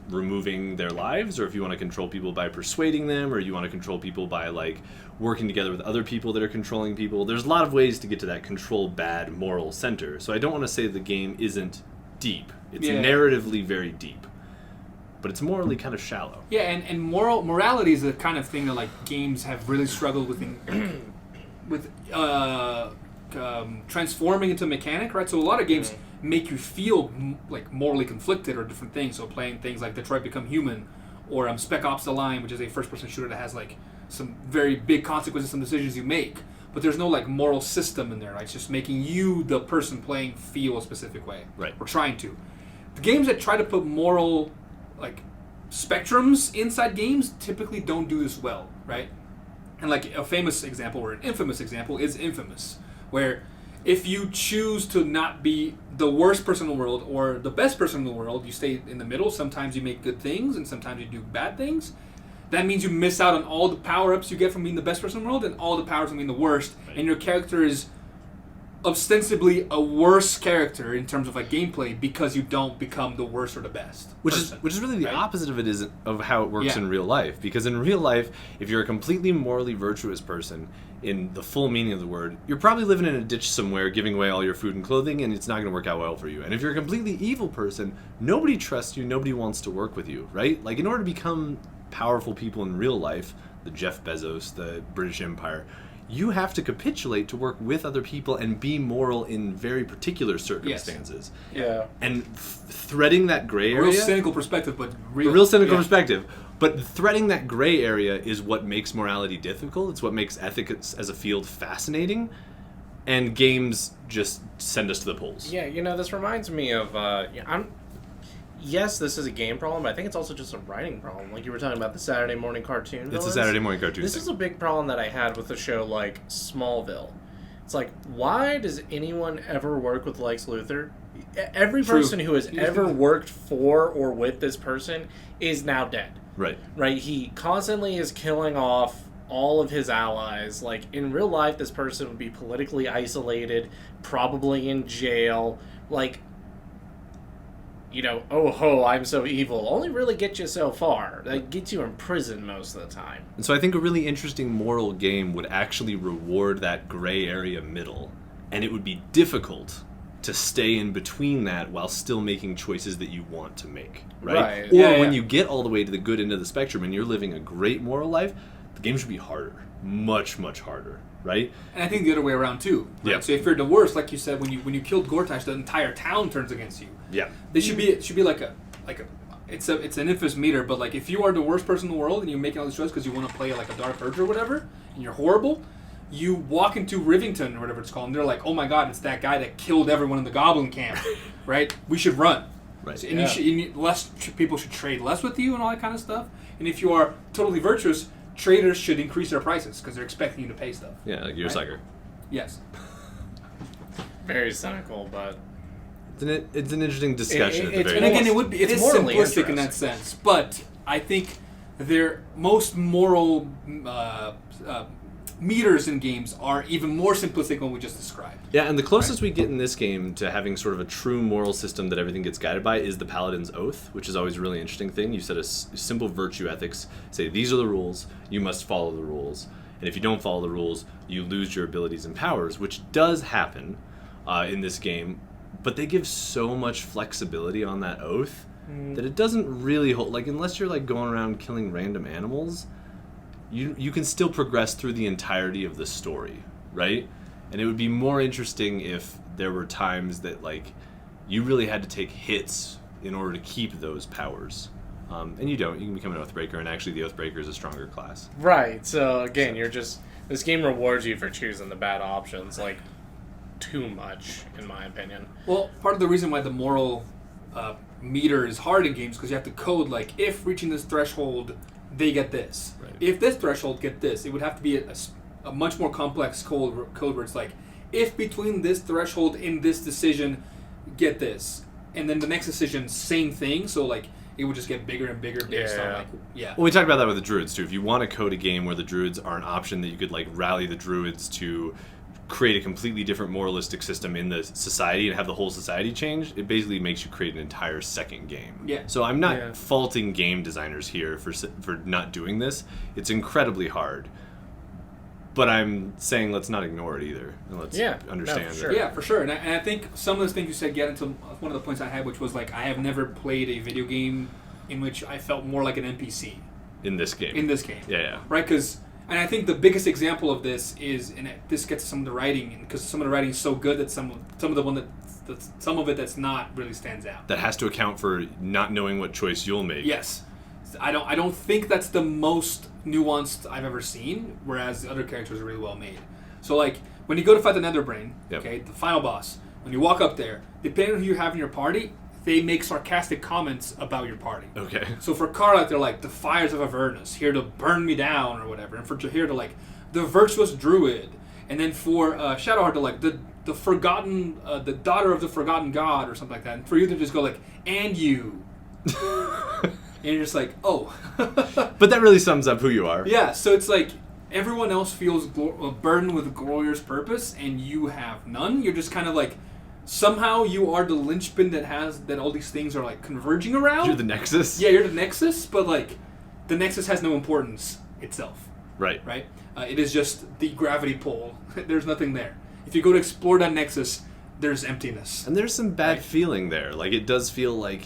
removing their lives, or if you want to control people by persuading them, or you want to control people by, like, working together with other people that are controlling people. There's a lot of ways to get to that control bad moral center. So I don't want to say the game isn't deep. It's narratively very deep, but it's morally kind of shallow. Yeah, and morality is the kind of thing that, like, games have really struggled with transforming into mechanic, right? So a lot of games make you feel like morally conflicted or different things. So playing things like Detroit Become Human, or Spec Ops: The Line, which is a first-person shooter that has, like, some very big consequences, some decisions you make, but there's no, like, moral system in there. Right? It's just making you, the person playing, feel a specific way. Right. Or trying to. The games that try to put moral, like, spectrums inside games typically don't do this well, right? And like a famous example or an infamous example is Infamous, where if you choose to not be the worst person in the world or the best person in the world, you stay in the middle. Sometimes you make good things and sometimes you do bad things. That means you miss out on all the power-ups you get from being the best person in the world and all the powers from being the worst. Right. And your character is ostensibly a worse character in terms of like gameplay because you don't become the worst or the best. Which is really the opposite of how it works in real life. Because in real life, if you're a completely morally virtuous person, in the full meaning of the word, you're probably living in a ditch somewhere, giving away all your food and clothing, and it's not going to work out well for you. And if you're a completely evil person, nobody trusts you, nobody wants to work with you, right? Like, in order to become powerful people in real life, the Jeff Bezos, the British Empire, you have to capitulate to work with other people and be moral in very particular circumstances. Yes. Yeah. And threading that gray area... Real cynical perspective, but real cynical perspective. But threading that gray area is what makes morality difficult. It's what makes ethics as a field fascinating. And games just send us to the polls. Yeah, this reminds me of... Yes, this is a game problem, but I think it's also just a writing problem. Like you were talking about the Saturday morning cartoon villains. It's a Saturday morning cartoon This thing. is a big problem that I had with a show like Smallville. It's like, why does anyone ever work with Lex Luthor? Every person who has ever worked for or with this person is now dead. Right. Right? He constantly is killing off all of his allies. Like, in real life, this person would be politically isolated, probably in jail. Like, oh ho, I'm so evil. Only really get you so far. That gets you in prison most of the time. And so I think a really interesting moral game would actually reward that gray area middle. And it would be difficult to stay in between that while still making choices that you want to make. Right? Or when you get all the way to the good end of the spectrum and you're living a great moral life, the game should be harder. Much, much harder. Right? And I think the other way around too. Right? Yeah. So if you're the worst, like you said, when you killed Gortash, the entire town turns against you. Yeah. It should be like a it's an infamous meter, but like if you are the worst person in the world and you're making all these choices because you want to play like a Dark Urge or whatever, and you're horrible, you walk into Rivington or whatever it's called, and they're like, oh my god, it's that guy that killed everyone in the Goblin camp, right? We should run. Right. So, and people should trade less with you and all that kind of stuff. And if you are totally virtuous, traders should increase their prices because they're expecting you to pay stuff. Yeah, like you're a sucker. Yes. Very cynical, but it's an interesting discussion at the very And again, it is simplistic in that sense, but I think their most moral meters in games are even more simplistic than what we just described. Yeah, and the closest we get in this game to having sort of a true moral system that everything gets guided by is the Paladin's Oath, which is always a really interesting thing. You set a simple virtue ethics, say these are the rules, you must follow the rules, and if you don't follow the rules, you lose your abilities and powers, which does happen in this game, but they give so much flexibility on that oath that it doesn't really hold, like unless you're like going around killing random animals, you can still progress through the entirety of the story, right? And it would be more interesting if there were times that like you really had to take hits in order to keep those powers. And you don't. You can become an Oathbreaker, and actually the Oathbreaker is a stronger class. Right. So again, this game rewards you for choosing the bad options, like too much, in my opinion. Well, part of the reason why the moral meter is hard in games because you have to code like if reaching this threshold, they get this. Right. If this threshold, get this. It would have to be a much more complex code where it's like if between this threshold and this decision, get this, and then the next decision, same thing. So like it would just get bigger and bigger based on like Well, we talked about that with the Druids too. If you want to code a game where the Druids are an option that you could like rally the Druids to create a completely different moralistic system in the society and have the whole society change, it basically makes you create an entire second game. Yeah. So I'm not faulting game designers here for not doing this. It's incredibly hard. But I'm saying let's not ignore it either. And let's understand sure. it. Yeah, for sure. And I think some of those things you said get into one of the points I had, which was like I have never played a video game in which I felt more like an NPC. In this game. Yeah. Right? And I think the biggest example of this is, and this gets to some of the writing, because some of the writing is so good that some of it that's not really stands out. That has to account for not knowing what choice you'll make. Yes, I don't think that's the most nuanced I've ever seen. Whereas the other characters are really well made. So like when you go to fight the Netherbrain, okay, the final boss, when you walk up there, depending on who you have in your party, they make sarcastic comments about your party. Okay. So for Karlach, they're like, the fires of Avernus, here to burn me down, or whatever. And for Jahir, they're like, the virtuous druid. And then for Shadowheart, they're like, the forgotten, the daughter of the forgotten god, or something like that. And for you, they just go like, and you. And you're just like, oh. But that really sums up who you are. Yeah, so it's like, everyone else feels burdened with a glorious purpose, and you have none. You're just kind of like, somehow you are the linchpin that all these things are like converging around. You're the nexus. Yeah, you're the nexus, but like, the nexus has no importance itself. Right. Right? It is just the gravity pull. There's nothing there. If you go to explore that nexus, there's emptiness. And there's some bad feeling there. Like, it does feel like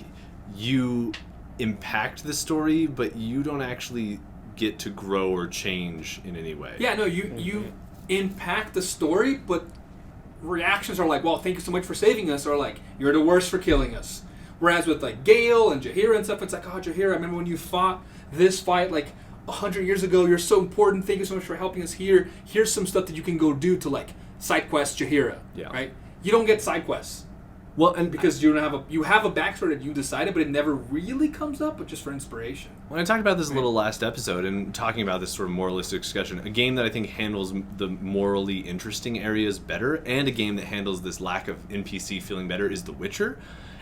you impact the story, but you don't actually get to grow or change in any way. Yeah, no, you impact the story, but reactions are like, well, thank you so much for saving us, or like, you're the worst for killing us. Whereas with like Gale and Jahira and stuff, it's like, oh, Jahira, I remember when you fought this fight like 100 years ago, you're so important, thank you so much for helping us here. Here's some stuff that you can go do to like side quest Jahira. Yeah. Right? You don't get side quests. Well, and because you have a backstory that you decided, but it never really comes up, but just for inspiration. When I talked about this a little last episode and talking about this sort of moralistic discussion, a game that I think handles the morally interesting areas better, and a game that handles this lack of NPC feeling better, is The Witcher.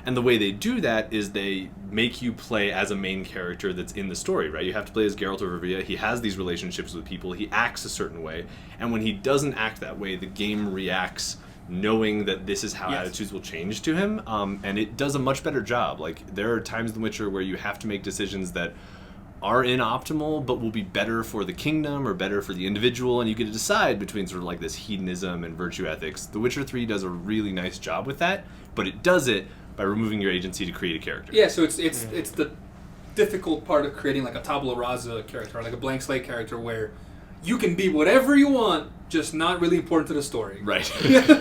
And the way they do that is they make you play as a main character that's in the story, right? You have to play as Geralt of Rivia. He has these relationships with people. He acts a certain way. And when he doesn't act that way, the game reacts knowing that this is how attitudes will change to him. And it does a much better job. Like, there are times in The Witcher where you have to make decisions that are inoptimal, but will be better for the kingdom or better for the individual, and you get to decide between sort of like this hedonism and virtue ethics. The Witcher 3 does a really nice job with that, but it does it by removing your agency to create a character. Yeah, so it's the difficult part of creating like a tabula rasa character, or like a blank slate character where you can be whatever you want, just not really important to the story. Right.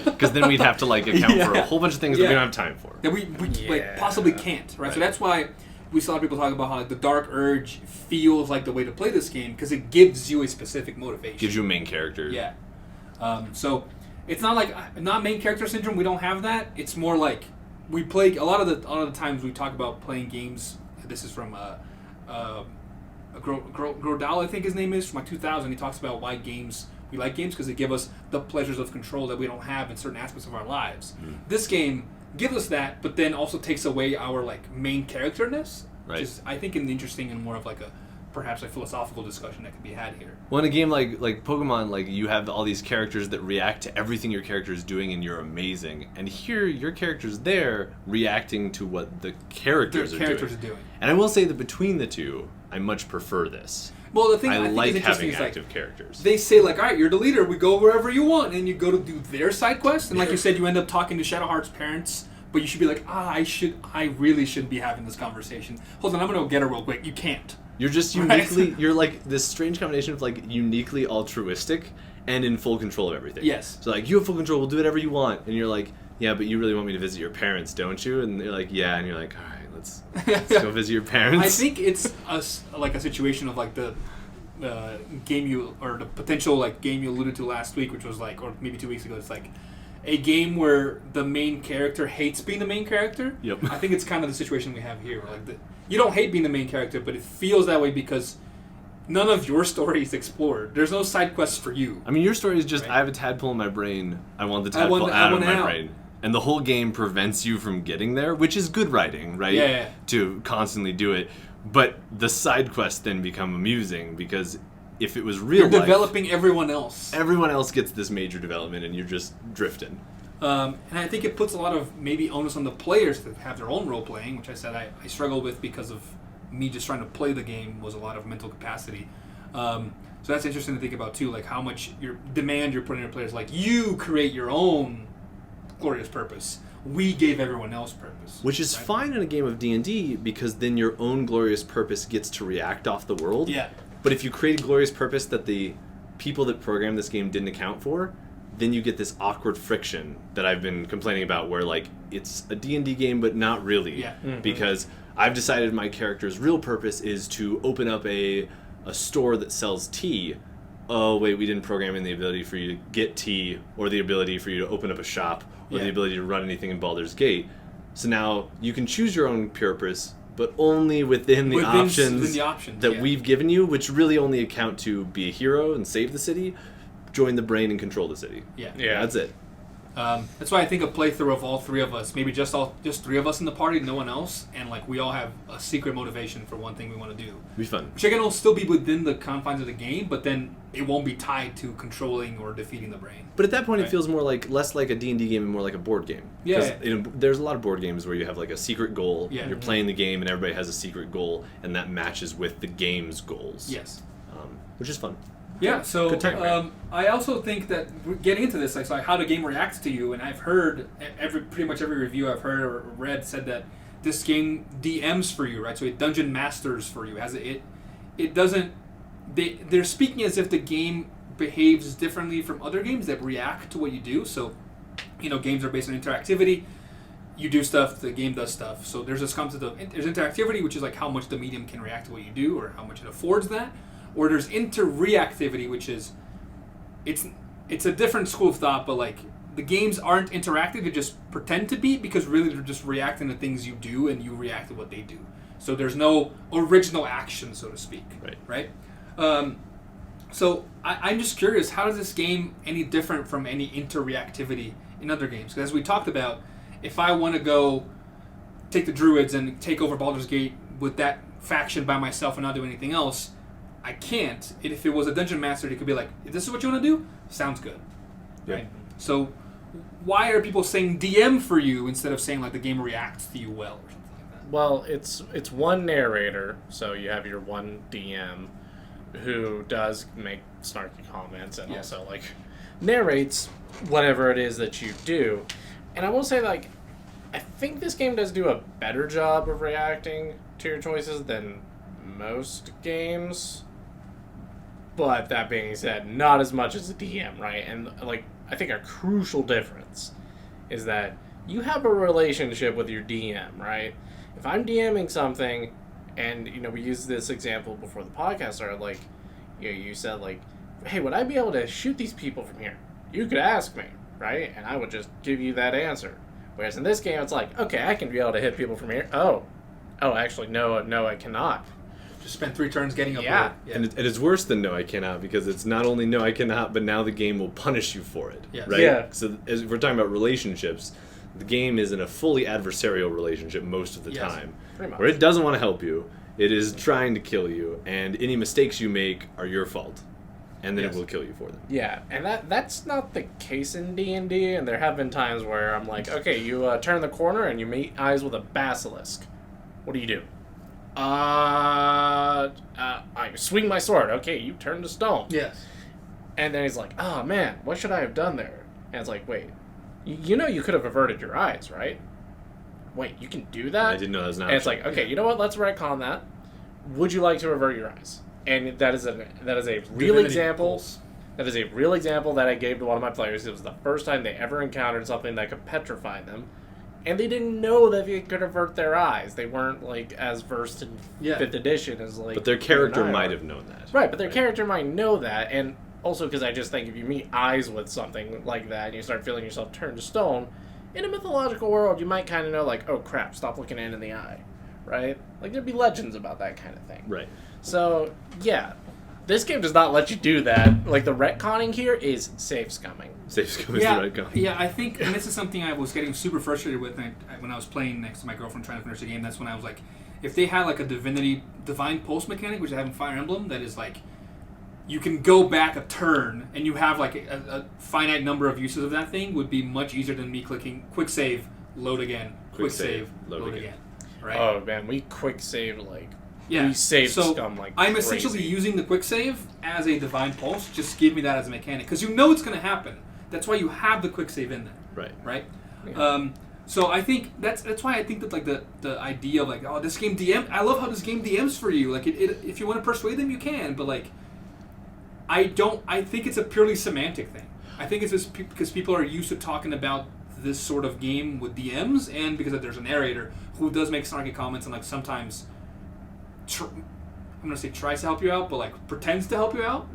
Because then we'd have to like account for a whole bunch of things that we don't have time for. That we like possibly can't, right? So that's why we saw people talk about how like, the Dark Urge feels like the way to play this game, because it gives you a specific motivation. Gives you a main character. Yeah. So it's not like not main character syndrome. We don't have that. It's more like we play a lot of the times we talk about playing games. This is from Grodal, I think his name is, from like 2000. He talks about why we like games because they give us the pleasures of control that we don't have in certain aspects of our lives. This game gives us that, but then also takes away our like main characterness, which is, I think, an interesting and more of like perhaps a philosophical discussion that can be had here. Well, in a game like Pokemon, like you have all these characters that react to everything your character is doing, and you're amazing. And here, your character's there reacting to what the characters are doing. And I will say that between the two, I much prefer this. Well, the thing I like think is having is active like, characters. They say like, all right, you're the leader. We go wherever you want, and you go to do their side quest. And like you said, you end up talking to Shadowheart's parents. But you should be like, I really shouldn't be having this conversation. Hold on, I'm gonna go get her real quick. You can't. You're just uniquely, you're like this strange combination of like uniquely altruistic and in full control of everything. Yes. So like, you have full control, we'll do whatever you want. And you're like, yeah, but you really want me to visit your parents, don't you? And they're like, yeah. And you're like, all right, let's go visit your parents. I think it's a situation of like the game or the potential like game you alluded to last week, which was like, or maybe 2 weeks ago, it's like, a game where the main character hates being the main character. Yep. I think it's kind of the situation we have here. Where like you don't hate being the main character, but it feels that way because none of your story is explored. There's no side quests for you. I mean, your story is just, I have a tadpole in my brain. I want the tadpole out of my brain. And the whole game prevents you from getting there, which is good writing, right? Yeah. To constantly do it. But the side quests then become amusing because if it was real life, you're developing everyone else. Everyone else gets this major development, and you're just drifting. And I think it puts a lot of maybe onus on the players to have their own role playing, which I said I struggled with because of me just trying to play the game was a lot of mental capacity. So that's interesting to think about too, like how much you're putting on your players. Like, you create your own glorious purpose. We gave everyone else purpose. Which is fine in a game of D&D because then your own glorious purpose gets to react off the world. Yeah. But if you create a glorious purpose that the people that programmed this game didn't account for, then you get this awkward friction that I've been complaining about where, like, it's a D&D game, but not really. Yeah. Mm-hmm. Because I've decided my character's real purpose is to open up a store that sells tea. Oh, wait, we didn't program in the ability for you to get tea or the ability for you to open up a shop or the ability to run anything in Baldur's Gate. So now you can choose your own purpose, but only within the options that we've given you, which really only account to be a hero and save the city, join the brain and control the city. Yeah. That's it. That's why I think a playthrough of all three of us, maybe just three of us in the party, no one else, and like we all have a secret motivation for one thing we want to do. Be fun. Which again will still be within the confines of the game, but then it won't be tied to controlling or defeating the brain. But at that point, it feels less like a D&D game and more like a board game. Yeah. There's a lot of board games where you have like a secret goal. Yeah. You're playing the game and everybody has a secret goal, and that matches with the game's goals. Yes. Which is fun. Yeah, so time, I also think that getting into this, like how the game reacts to you, and I've heard pretty much every review I've heard or read said that this game DMs for you, right? So it dungeon masters for you. It doesn't. They're speaking as if the game behaves differently from other games that react to what you do. So, games are based on interactivity. You do stuff, the game does stuff. So there's this concept of there's interactivity, which is like how much the medium can react to what you do, or how much it affords that. Or there's interreactivity, which is it's a different school of thought, but like the games aren't interactive; they just pretend to be because really they're just reacting to things you do, and you react to what they do. So there's no original action, so to speak. Right. So I'm just curious, how is this game any different from any interreactivity in other games? Because as we talked about, if I want to go take the Druids and take over Baldur's Gate with that faction by myself and not do anything else, I can't. If it was a dungeon master, it could be like, "This is what you want to do? Sounds good." Yeah. Right? So why are people saying DM for you instead of saying like the game reacts to you well or something like that? Well, it's one narrator, so you have your one DM who does make snarky comments and also like narrates whatever it is that you do. And I will say, like, I think this game does do a better job of reacting to your choices than most games. But that being said, not as much as a DM, right? And like, I think a crucial difference is that you have a relationship with your DM, right? If I'm DMing something, and we used this example before the podcast started, like, you said like, "Hey, would I be able to shoot these people from here?" You could ask me, right? And I would just give you that answer. Whereas in this game, it's like, okay, I can be able to hit people from here. Oh, actually, no, I cannot. Just spend 3 turns getting up. Yeah. And it's worse than no, I cannot, because it's not only no, I cannot, but now the game will punish you for it. Yes. Right? Yeah. So as we're talking about relationships, the game is in a fully adversarial relationship most of the time. Pretty much. Where it doesn't want to help you, it is trying to kill you, and any mistakes you make are your fault. And then it will kill you for them. Yeah, and that's not the case in D&D, and there have been times where I'm like, okay, you turn the corner and you meet eyes with a basilisk. What do? I swing my sword. Okay, you turn to stone. Yes. And then he's like, oh man, what should I have done there? And it's like, wait, you could have averted your eyes, right? Wait, you can do that? I didn't know that was an option. And it's like, okay, you know what? Let's retcon that. Would you like to avert your eyes? And that is a real example. That is a real example that I gave to one of my players. It was the first time they ever encountered something that could petrify them, and they didn't know that they could avert their eyes. They weren't like as versed in 5th edition as like. But their character might have known that. Right, but their character might know that, and also because I just think if you meet eyes with something like that and you start feeling yourself turn to stone, in a mythological world, you might kind of know like, oh crap, stop looking in the eye, right? Like there'd be legends about that kind of thing. Right. So, yeah, this game does not let you do that. Like, the retconning here is safe scumming. Safe scumming is the retcon. Yeah, I think, and this is something I was getting super frustrated with when I was playing next to my girlfriend trying to finish the game. That's when I was like, if they had like a divine pulse mechanic, which I have in Fire Emblem, that is like, you can go back a turn, and you have like a finite number of uses of that thing, would be much easier than me clicking quick save, load again, quick save, load again. Right? Oh, man, we quick saved like... Yeah, we saved so scum like I'm crazy. essentially using the quick save as a divine pulse. Just give me that as a mechanic, because you know it's going to happen. That's why you have the quick save in there. Right. Yeah. So I think that's why I think that like the idea of like, oh, this game DM. I love how this game DMs for you. Like it if you want to persuade them, you can. But like, I think it's a purely semantic thing. I think it's just because people are used to talking about this sort of game with DMs, and because there's a narrator who does make snarky comments and like sometimes. I'm gonna say tries to help you out, but like pretends to help you out.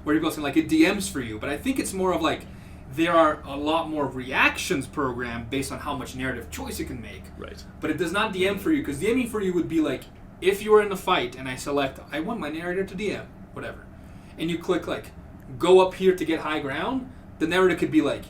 Where people are saying like it DMs for you, but I think it's more of like there are a lot more reactions programmed based on how much narrative choice you can make. Right. But it does not DM for you, because DMing for you would be like, if you were in a fight and I select, I want my narrator to DM, whatever, and you click like, go up here to get high ground, the narrator could be like,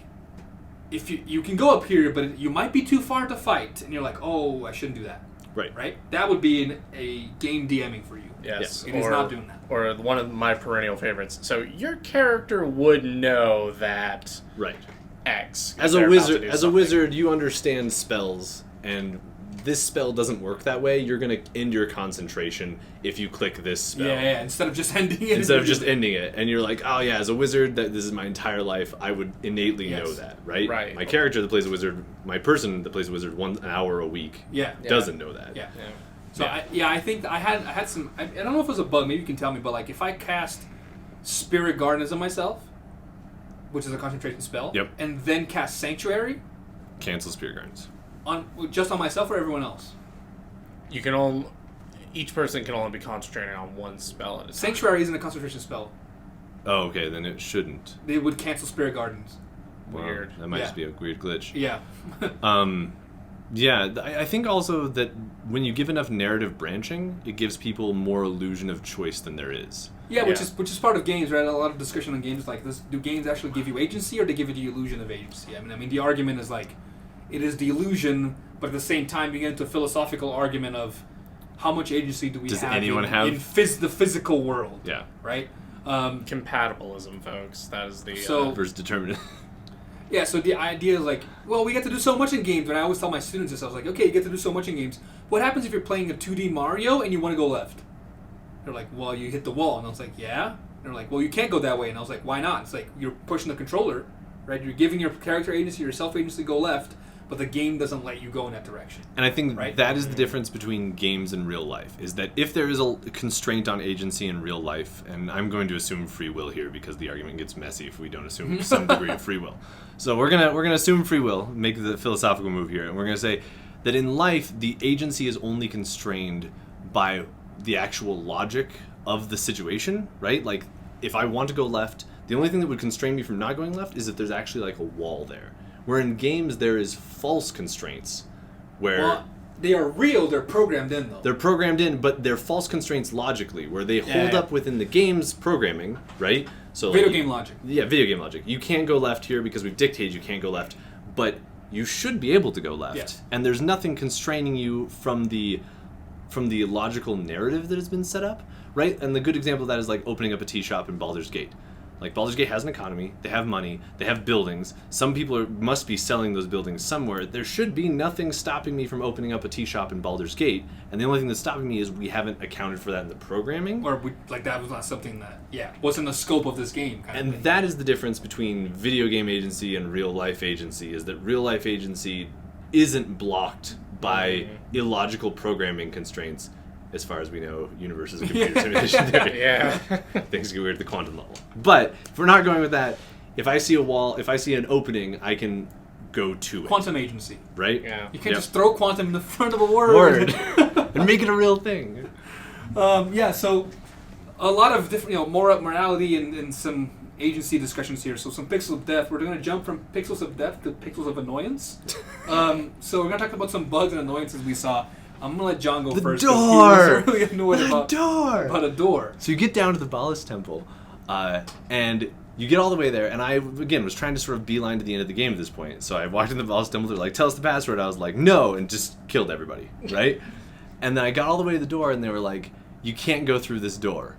if you can go up here, but you might be too far to fight, and you're like, oh, I shouldn't do that. Right? That would be a game DMing for you. Yes. It is not doing that. Or one of my perennial favorites. So your character would know that X. As a wizard, you understand spells, and this spell doesn't work that way. You're going to end your concentration if you click this spell. Yeah. Instead of just ending it. Instead of just ending it. And you're like, oh yeah, as a wizard, this is my entire life. I would innately know that, right? Right. My character that plays a wizard, my person that plays a wizard 1 hour a week doesn't know that. Yeah. So I think I had some. I don't know if it was a bug. Maybe you can tell me. But like, if I cast Spirit Gardens on myself, which is a concentration spell, and then cast Sanctuary, cancel Spirit Gardens. Just on myself or everyone else? You can each person can only be concentrating on one spell at a time. Sanctuary isn't a concentration spell. Oh, okay, then it shouldn't. They would cancel Spirit Gardens. Weird. Well, that might just be a weird glitch. Yeah. I think also that when you give enough narrative branching, it gives people more illusion of choice than there is. Yeah, which is part of games, right? A lot of discussion on games like this. Do games actually give you agency, or do they give you the illusion of agency? I mean, the argument is like, it is the illusion, but at the same time, you get into a philosophical argument of how much agency do we have in the physical world? Yeah. Right? Compatibilism, folks. That is the... versus determinant. Yeah, so the idea is like, well, we get to do so much in games, and I always tell my students this. I was like, okay, you get to do so much in games. What happens if you're playing a 2D Mario and you want to go left? They're like, well, you hit the wall. And I was like, yeah? And they're like, well, you can't go that way. And I was like, why not? It's like, you're pushing the controller, right? You're giving your character agency, your self-agency to go left, but the game doesn't let you go in that direction. And I think that is the difference between games and real life, is that if there is a constraint on agency in real life, and I'm going to assume free will here because the argument gets messy if we don't assume some degree of free will. So we're gonna assume free will, make the philosophical move here, and we're gonna say that in life the agency is only constrained by the actual logic of the situation, right? Like, if I want to go left, the only thing that would constrain me from not going left is if there's actually like a wall there. Where in games there is false constraints, where... Well, they are real, they're programmed in though. They're programmed in, but they're false constraints logically, where they hold up within the game's programming, right? So video game logic. Yeah, video game logic. You can't go left here because we've dictated you can't go left, but you should be able to go left. Yes. And there's nothing constraining you from the logical narrative that has been set up, right? And the good example of that is like opening up a tea shop in Baldur's Gate. Like, Baldur's Gate has an economy, they have money, they have buildings, some people must be selling those buildings somewhere. There should be nothing stopping me from opening up a tea shop in Baldur's Gate, and the only thing that's stopping me is we haven't accounted for that in the programming. Or that was not something that, wasn't the scope of this game. And that is the difference between video game agency and real life agency, is that real life agency isn't blocked by illogical programming constraints. As far as we know, universes and computer simulation theory. Things get weird at the quantum level. But if we're not going with that, if I see a wall, if I see an opening, I can go to it. Quantum agency. Right? Yeah. You can't just throw quantum in the front of a word. And make it a real thing. So a lot of different, morality and some agency discussions here. So some pixels of death. We're going to jump from pixels of death to pixels of annoyance. So we're going to talk about some bugs and annoyances we saw. I'm going to let John go first. The door! He was really annoyed about a door. So you get down to the Ballast Temple, and you get all the way there, and I, again, was trying to sort of beeline to the end of the game at this point. So I walked in the Ballast Temple, they're like, tell us the password. I was like, no, and just killed everybody, right? And then I got all the way to the door, and they were like, you can't go through this door.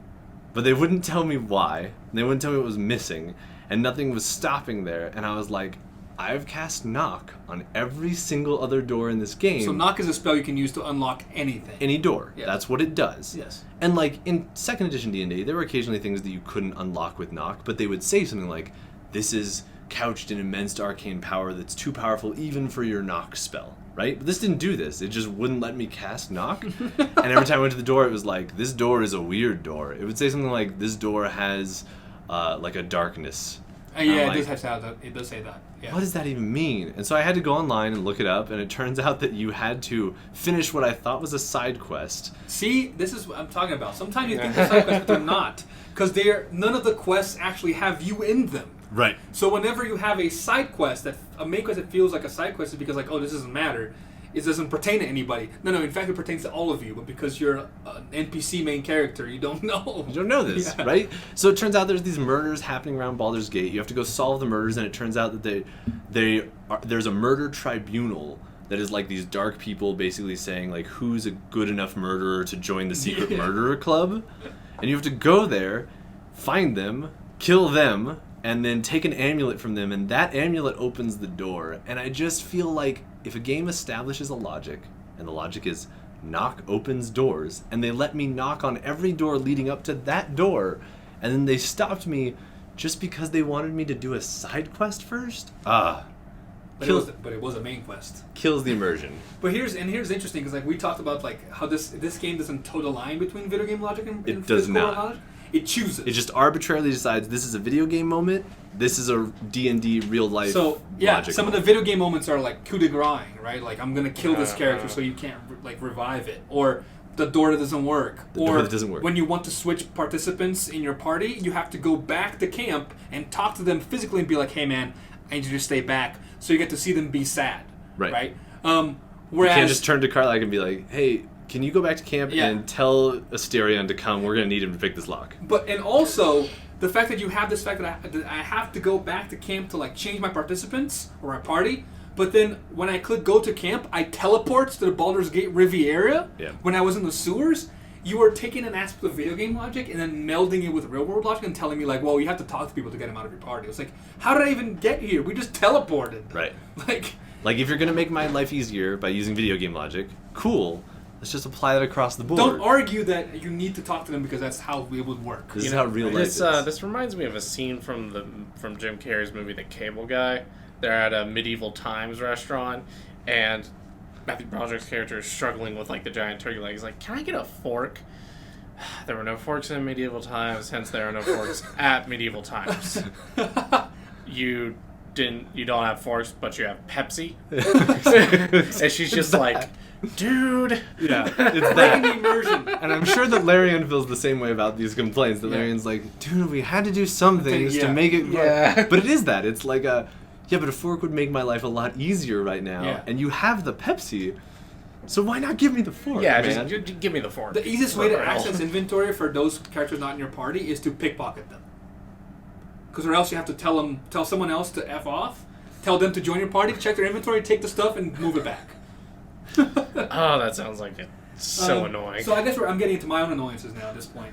But they wouldn't tell me why, and they wouldn't tell me what was missing, and nothing was stopping there, and I was like, I've cast knock on every single other door in this game. So knock is a spell you can use to unlock anything. Any door. Yeah. That's what it does. Yes. And like in 2nd edition D&D, there were occasionally things that you couldn't unlock with knock, but they would say something like, this is couched in immense arcane power that's too powerful even for your knock spell. Right? But this didn't do this. It just wouldn't let me cast knock. And every time I went to the door, it was like, this door is a weird door. It would say something like, this door has like a darkness. It does say that. Yeah. What does that even mean? And so I had to go online and look it up, and it turns out that you had to finish what I thought was a side quest. See, this is what I'm talking about. Sometimes you think they're side quests, but they're not. Because none of the quests actually have you in them. Right. So whenever you have a side quest, a main quest that feels like a side quest is because like, oh, this doesn't matter. It doesn't pertain to anybody. No, in fact, it pertains to all of you. But because you're an NPC main character, you don't know. You don't know this, right? So it turns out there's these murders happening around Baldur's Gate. You have to go solve the murders, and it turns out that there's a murder tribunal that is like these dark people basically saying like who's a good enough murderer to join the secret murderer club, and you have to go there, find them, kill them, and then take an amulet from them, and that amulet opens the door. And I just feel like if a game establishes a logic, and the logic is knock opens doors, and they let me knock on every door leading up to that door, and then they stopped me just because they wanted me to do a side quest first? But it was a main quest. Kills the immersion. But here's interesting because like we talked about like how this game doesn't toe the line between video game logic and it does not. Logic. It chooses. It just arbitrarily decides this is a video game moment. This is a D&D real life. So some of the video game moments are like coup de grace, right? Like I'm gonna kill this character so you can't like revive it, or the door that doesn't work, when you want to switch participants in your party, you have to go back to camp and talk to them physically and be like, hey man, I need you to stay back, so you get to see them be sad, right? Whereas you can't just turn to Karlach and be like, hey, can you go back to camp and tell Asterion to come? We're going to need him to pick this lock. And also, the fact that you have this fact that I have to go back to camp to like change my participants or my party, but then when I click go to camp, I teleport to the Baldur's Gate Riviera when I was in the sewers. You are taking an aspect of video game logic and then melding it with real world logic and telling me like, well, you have to talk to people to get them out of your party. It's like, how did I even get here? We just teleported. Right. Like if you're going to make my life easier by using video game logic, cool. Let's just apply that across the board. Don't argue that you need to talk to them because that's how it would work. This is how real life is. This reminds me of a scene from Jim Carrey's movie The Cable Guy. They're at a medieval times restaurant, and Matthew Broderick's character is struggling with like the giant turkey leg. He's like, "Can I get a fork?" There were no forks in medieval times, hence there are no forks at medieval times. You don't have forks, but you have Pepsi. And she's just like, dude. Yeah, it's that immersion. And I'm sure that Larian feels the same way about these complaints. That Larian's like, dude, we had to do some things to make it. Yeah. But it is that. It's like but a fork would make my life a lot easier right now. Yeah. And you have the Pepsi. So why not give me the fork? Yeah, man? just give me the fork. The easiest way to access inventory for those characters not in your party is to pickpocket them. Because or else you have to tell someone else to F off, tell them to join your party, check their inventory, take the stuff, and move it back. Oh, that sounds like it's so annoying. So I guess I'm getting into my own annoyances now at this point.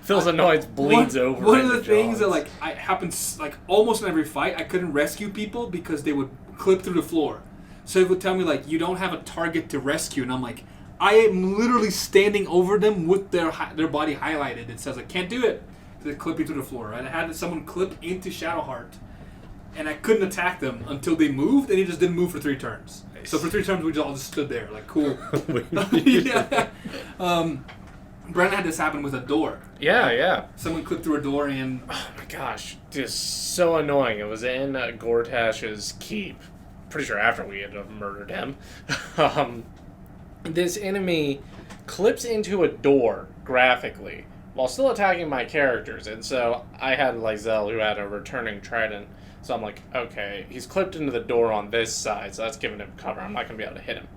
Phil's annoyance bleeds over. One of the things that happens like almost in every fight, I couldn't rescue people because they would clip through the floor. So it would tell me like you don't have a target to rescue, and I'm like, I am literally standing over them with their body highlighted. It says I can't do it. So they clip you through the floor. Right? I had someone clip into Shadowheart, and I couldn't attack them until they moved, and he just didn't move for 3 turns. Nice. So for 3 turns, we all just stood there, like, cool. Yeah. Brennan had this happen with a door. Yeah. Someone clipped through a door, and... Oh, my gosh. Just so annoying. It was in Gortash's keep. Pretty sure after we had murdered him. This enemy clips into a door, graphically, while still attacking my characters. And so I had Lizelle, who had a returning trident. So I'm like, okay, he's clipped into the door on this side, so that's giving him cover. I'm not going to be able to hit him.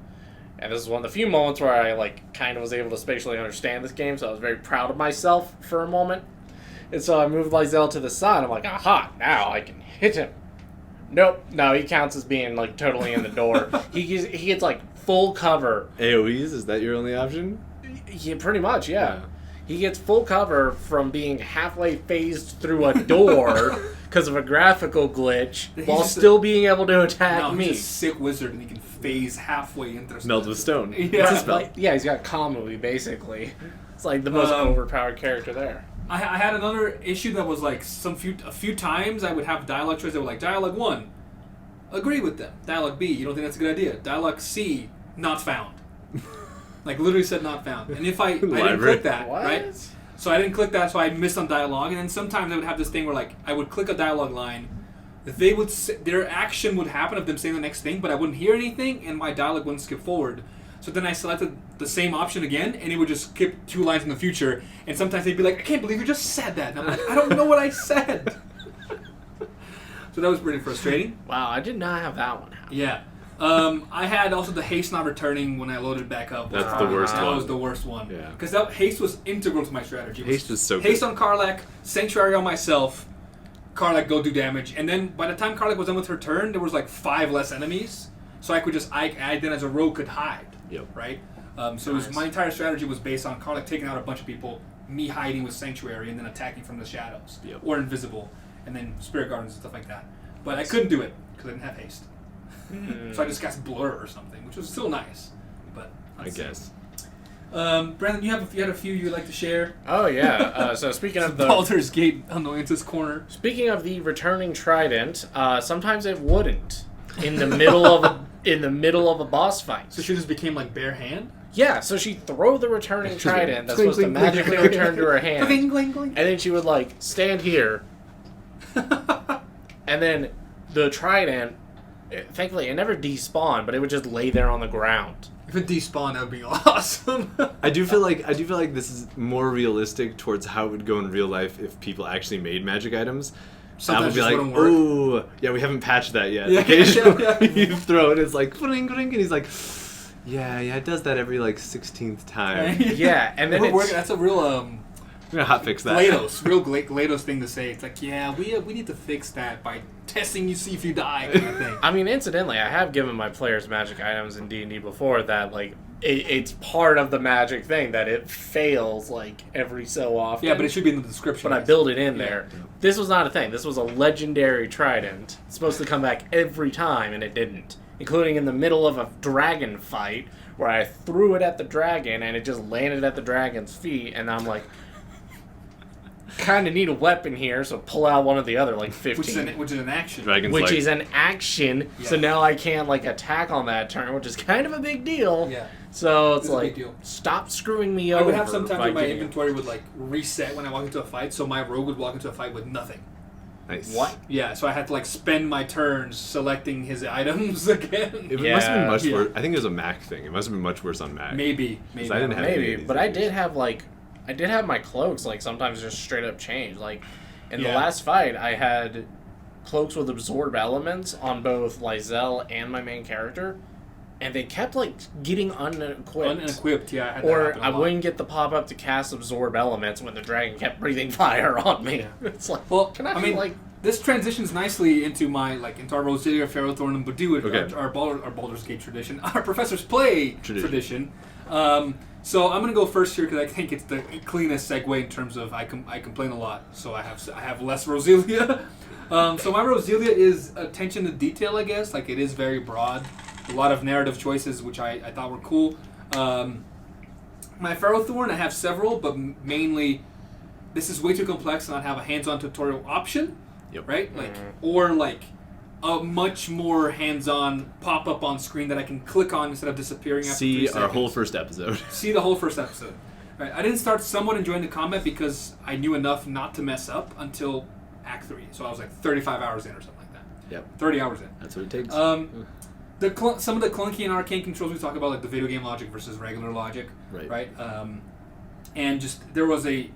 And this is one of the few moments where I kind of was able to spatially understand this game, so I was very proud of myself for a moment. And so I moved Lizelle to the side. I'm like, aha, now I can hit him. Nope, no, he counts as being totally in the door. He gets full cover. AoEs, is that your only option? Yeah, pretty much, yeah. He gets full cover from being halfway phased through a door because of a graphical glitch while still being able to attack me. He's a sick wizard and he can phase halfway into the Meld with stone. Yeah. He's got comedy, basically. It's like the most overpowered character there. I had another issue that was a few times I would have dialogue choices that were dialogue 1, agree with them. Dialogue B, you don't think that's a good idea. Dialogue C, not found. Literally said not found. And if I didn't click that, what? Right? So I didn't click that, so I missed on dialogue. And then sometimes I would have this thing where I would click a dialogue line, their action would happen of them saying the next thing, but I wouldn't hear anything, and my dialogue wouldn't skip forward. So then I selected the same option again, and it would just skip 2 lines in the future. And sometimes they'd be like, I can't believe you just said that. And I'm like, I don't know what I said. So that was pretty frustrating. Wow, I did not have that one. Yeah. I had also the haste not returning when I loaded back up. That's the worst one. That was the worst one. Yeah. Because that haste was integral to my strategy. Haste was so good. Haste on Karlach, Sanctuary on myself, Karlach go do damage, and then by the time Karlach was done with her turn, there was like 5 less enemies, so I could just, I then as a rogue could hide. Yep. Right? So it was, my entire strategy was based on Karlach taking out a bunch of people, me hiding with Sanctuary, and then attacking from the shadows. Yep. Or Invisible, and then Spirit Gardens and stuff like that. But I couldn't do it, because I didn't have haste. So I just cast Blur or something, which was still nice. But I guess. Brandon, you had a few you'd like to share? Oh yeah. So speaking of the Baldur's Gate annoyances corner. Speaking of the returning trident, sometimes it wouldn't in the middle of a boss fight. So she just became like bare hand? Yeah, so she'd throw the returning trident that's Clink, supposed to clink, clink, magically clink. return to her hand. Clink, clink, clink. And then she would like stand here. And then the trident, thankfully it never despawned, but it would just lay there on the ground. If it despawned, that would be awesome. I do feel like this is more realistic towards how it would go in real life if people actually made magic items. Sometimes I would be like, oh, yeah, we haven't patched that yet. Yeah, Occasionally, yeah. you throw it, it's like, cling, cling, and he's like, yeah, it does that every like 16th time. Yeah, and then that's a real I'm gonna hotfix that. GLaDOS thing to say. It's like, yeah, we need to fix that by testing you, see if you die, kind of thing. I mean, incidentally, I have given my players magic items in D&D before that, like, it's part of the magic thing that it fails, like, every so often. Yeah, but it should be in the description. But I build it in there. This was not a thing. This was a legendary trident. It's supposed to come back every time, and it didn't. Including in the middle of a dragon fight, where I threw it at the dragon, and it just landed at the dragon's feet, and I'm like, kind of need a weapon here, so pull out one of the other, like, 15. Which is an action. Which is an action, Yeah. so now I can't, like, attack on that turn, which is kind of a big deal. Yeah. So it's a like, big deal. stop screwing me I over. would have sometimes by where my getting it. inventory would like reset when I walk into a fight, so my rogue would walk into a fight with nothing. Nice. What? Yeah, so I had to like spend my turns selecting his items again. It Yeah. must have been much Yeah. worse. I think it was a Mac thing. It must have been much worse on Mac. Maybe. I didn't have any Maybe, of these but I issues. did have, like, my cloaks, like, sometimes just straight up change. Like, in the Yeah. last fight, I had cloaks with absorb elements on both Lizelle and my main character, and they kept, like, getting unequipped. Unequipped, yeah. I had that Or happen a I lot. wouldn't get the pop-up to cast absorb elements when the dragon kept breathing fire on me. It's like, Well, can I, I mean, like... This transitions nicely into my into our Roselia, Ferrothorn, and Baldur, Okay. our Baldur's Gate tradition, our Professor's Play tradition. So I'm gonna go first here because I think it's the cleanest segue in terms of I complain a lot, so I have less Roselia. So my Roselia is attention to detail, I guess. Like, it is very broad, a lot of narrative choices which I thought were cool. My Ferrothorn, I have several, but mainly this is way too complex and I have a hands-on tutorial option. Yep. Right? Like, or like a much more hands-on pop-up on screen that I can click on instead of disappearing after 3 See seconds. our whole first episode. See the whole first episode. Right. I didn't start somewhat enjoying the combat because I knew enough not to mess up until Act 3. So I was like 35 hours in or something like that. Yep. 30 hours in. That's what it takes. Some of the clunky and arcane controls we talk about, like the video game logic versus regular logic. Right. And just there was a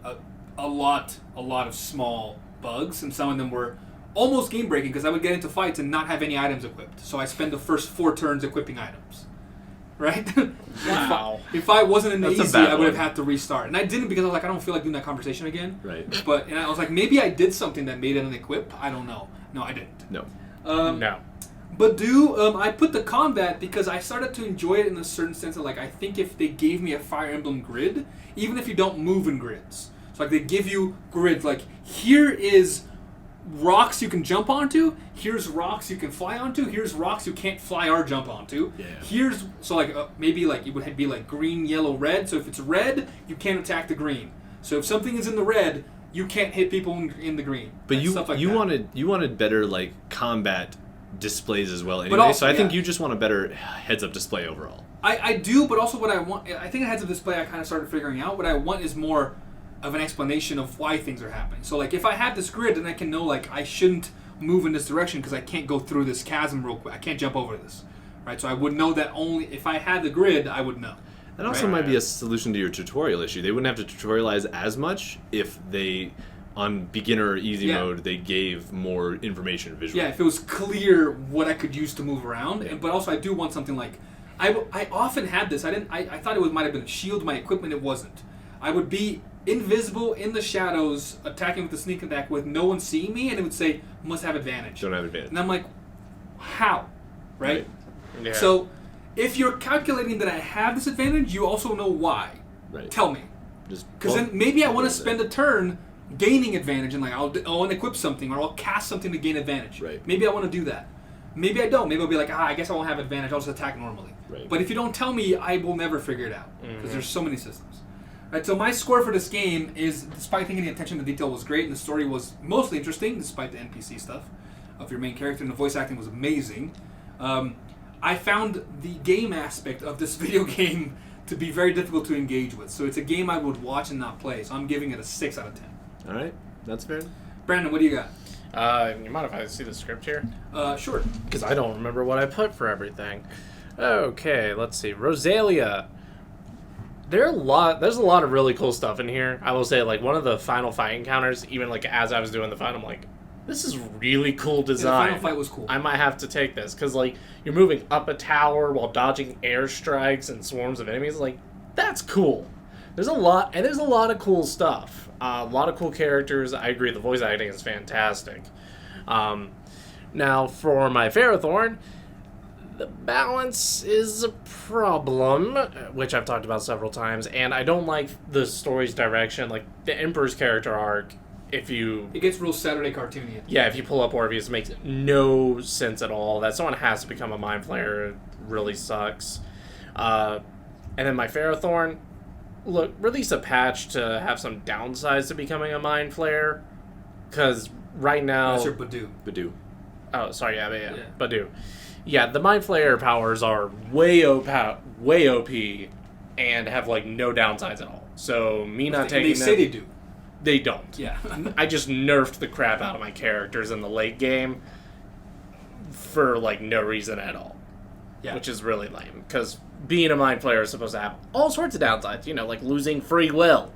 lot of small bugs, and some of them were almost game breaking because I would get into fights and not have any items equipped. So I spend the first 4 turns equipping items. Right? Wow. If I wasn't in the That's a easy, bad I would have one. had to restart. And I didn't because I was like, I don't feel like doing that conversation again. Right. But and I was like, maybe I did something that made it an equip. I don't know. No, I didn't. No. No. But I put the combat because I started to enjoy it in a certain sense of like, I think if they gave me a Fire Emblem grid, even if you don't move in grids, so like they give you grids, like here is rocks you can jump onto, here's rocks you can fly onto, here's rocks you can't fly or jump onto. Yeah. Here's, so like maybe like it would be like green, yellow, red, so if it's red, you can't attack the green. So if something is in the red, you can't hit people in the green. But and stuff like you that. wanted better like combat displays as well anyway. also, So I think yeah. you just want a better heads-up display overall. I do, but also what I want, I think a heads-up display I kind of started figuring out. What I want is more of an explanation of why things are happening. So like if I have this grid, then I can know like I shouldn't move in this direction because I can't go through this chasm real quick. I can't jump over this, right? So I would know that only if I had the grid, I would know. That also might be a solution to your tutorial issue. They wouldn't have to tutorialize as much if they, on beginner or easy mode, they gave more information visually. Yeah, if it was clear what I could use to move around. Yeah. But also I do want something like, I often had this. I thought it might have been a shield my equipment. It wasn't. I would be invisible in the shadows, attacking with the sneak attack with no one seeing me, and it would say, must have advantage. Don't have advantage. And I'm like, how? Right? Yeah. So, if you're calculating that I have this advantage, you also know why. Right. Tell me. Because then maybe I want to spend a turn gaining advantage, and like I'll unequip something, or I'll cast something to gain advantage. Right. Maybe I want to do that. Maybe I don't. Maybe I'll be like, I guess I won't have advantage. I'll just attack normally. Right. But if you don't tell me, I will never figure it out. Because there's so many systems. Right, so my score for this game is, despite thinking the attention to detail was great, and the story was mostly interesting, despite the NPC stuff of your main character, and the voice acting was amazing, I found the game aspect of this video game to be very difficult to engage with. So it's a game I would watch and not play. So I'm giving it a 6 out of 10. All right, that's fair. Brandon, what do you got? You mind if I see the script here? Sure. Because I don't remember what I put for everything. Okay, let's see. Rosalia. There's a lot of really cool stuff in here. I will say, like, one of the final fight encounters, even like as I was doing the fight, I'm like, this is really cool design. Yeah, the final fight was cool. I might have to take this because, like, you're moving up a tower while dodging airstrikes and swarms of enemies. Like, that's cool. There's a lot of cool stuff. A lot of cool characters. I agree. The voice acting is fantastic. Now, for my Ferrothorn, the balance is a problem, which I've talked about several times, and I don't like the story's direction. Like, the Emperor's character arc, it gets real Saturday cartoony. Yeah, if you pull up Orpheus, it makes no sense at all. That someone has to become a Mind Flayer really sucks. And then my Ferrothorn, look, release a patch to have some downsides to becoming a Mind Flayer, because right now... That's your Baldur. Oh, sorry, yeah, Baldur. Yeah, the Mind Flayer powers are way OP and have, like, no downsides at all. So, me not taking them... They say they do. They don't. Yeah. I just nerfed the crap out of my characters in the late game for, like, no reason at all. Yeah. Which is really lame, because being a Mind Flayer is supposed to have all sorts of downsides, you know, like losing free will.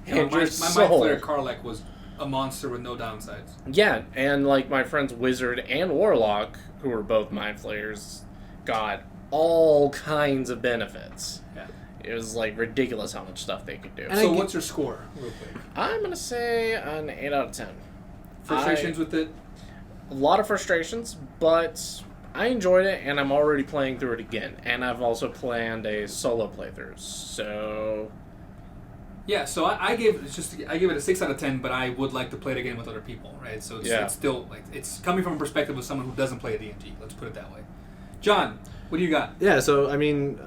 Yeah, my Mind Flayer Karlach was a monster with no downsides. Yeah, and like my friends Wizard and Warlock, who were both Mind Flayers, got all kinds of benefits. Yeah. It was like ridiculous how much stuff they could do. And so what's your score, real quick? I'm going to say an 8 out of 10. Frustrations with it? A lot of frustrations, but I enjoyed it, and I'm already playing through it again. And I've also planned a solo playthrough, so... Yeah, so I give it a 6 out of 10, but I would like to play it again with other people, right? So it's still, like, it's coming from a perspective of someone who doesn't play D&D, let's put it that way. John, what do you got? Yeah, so, I mean,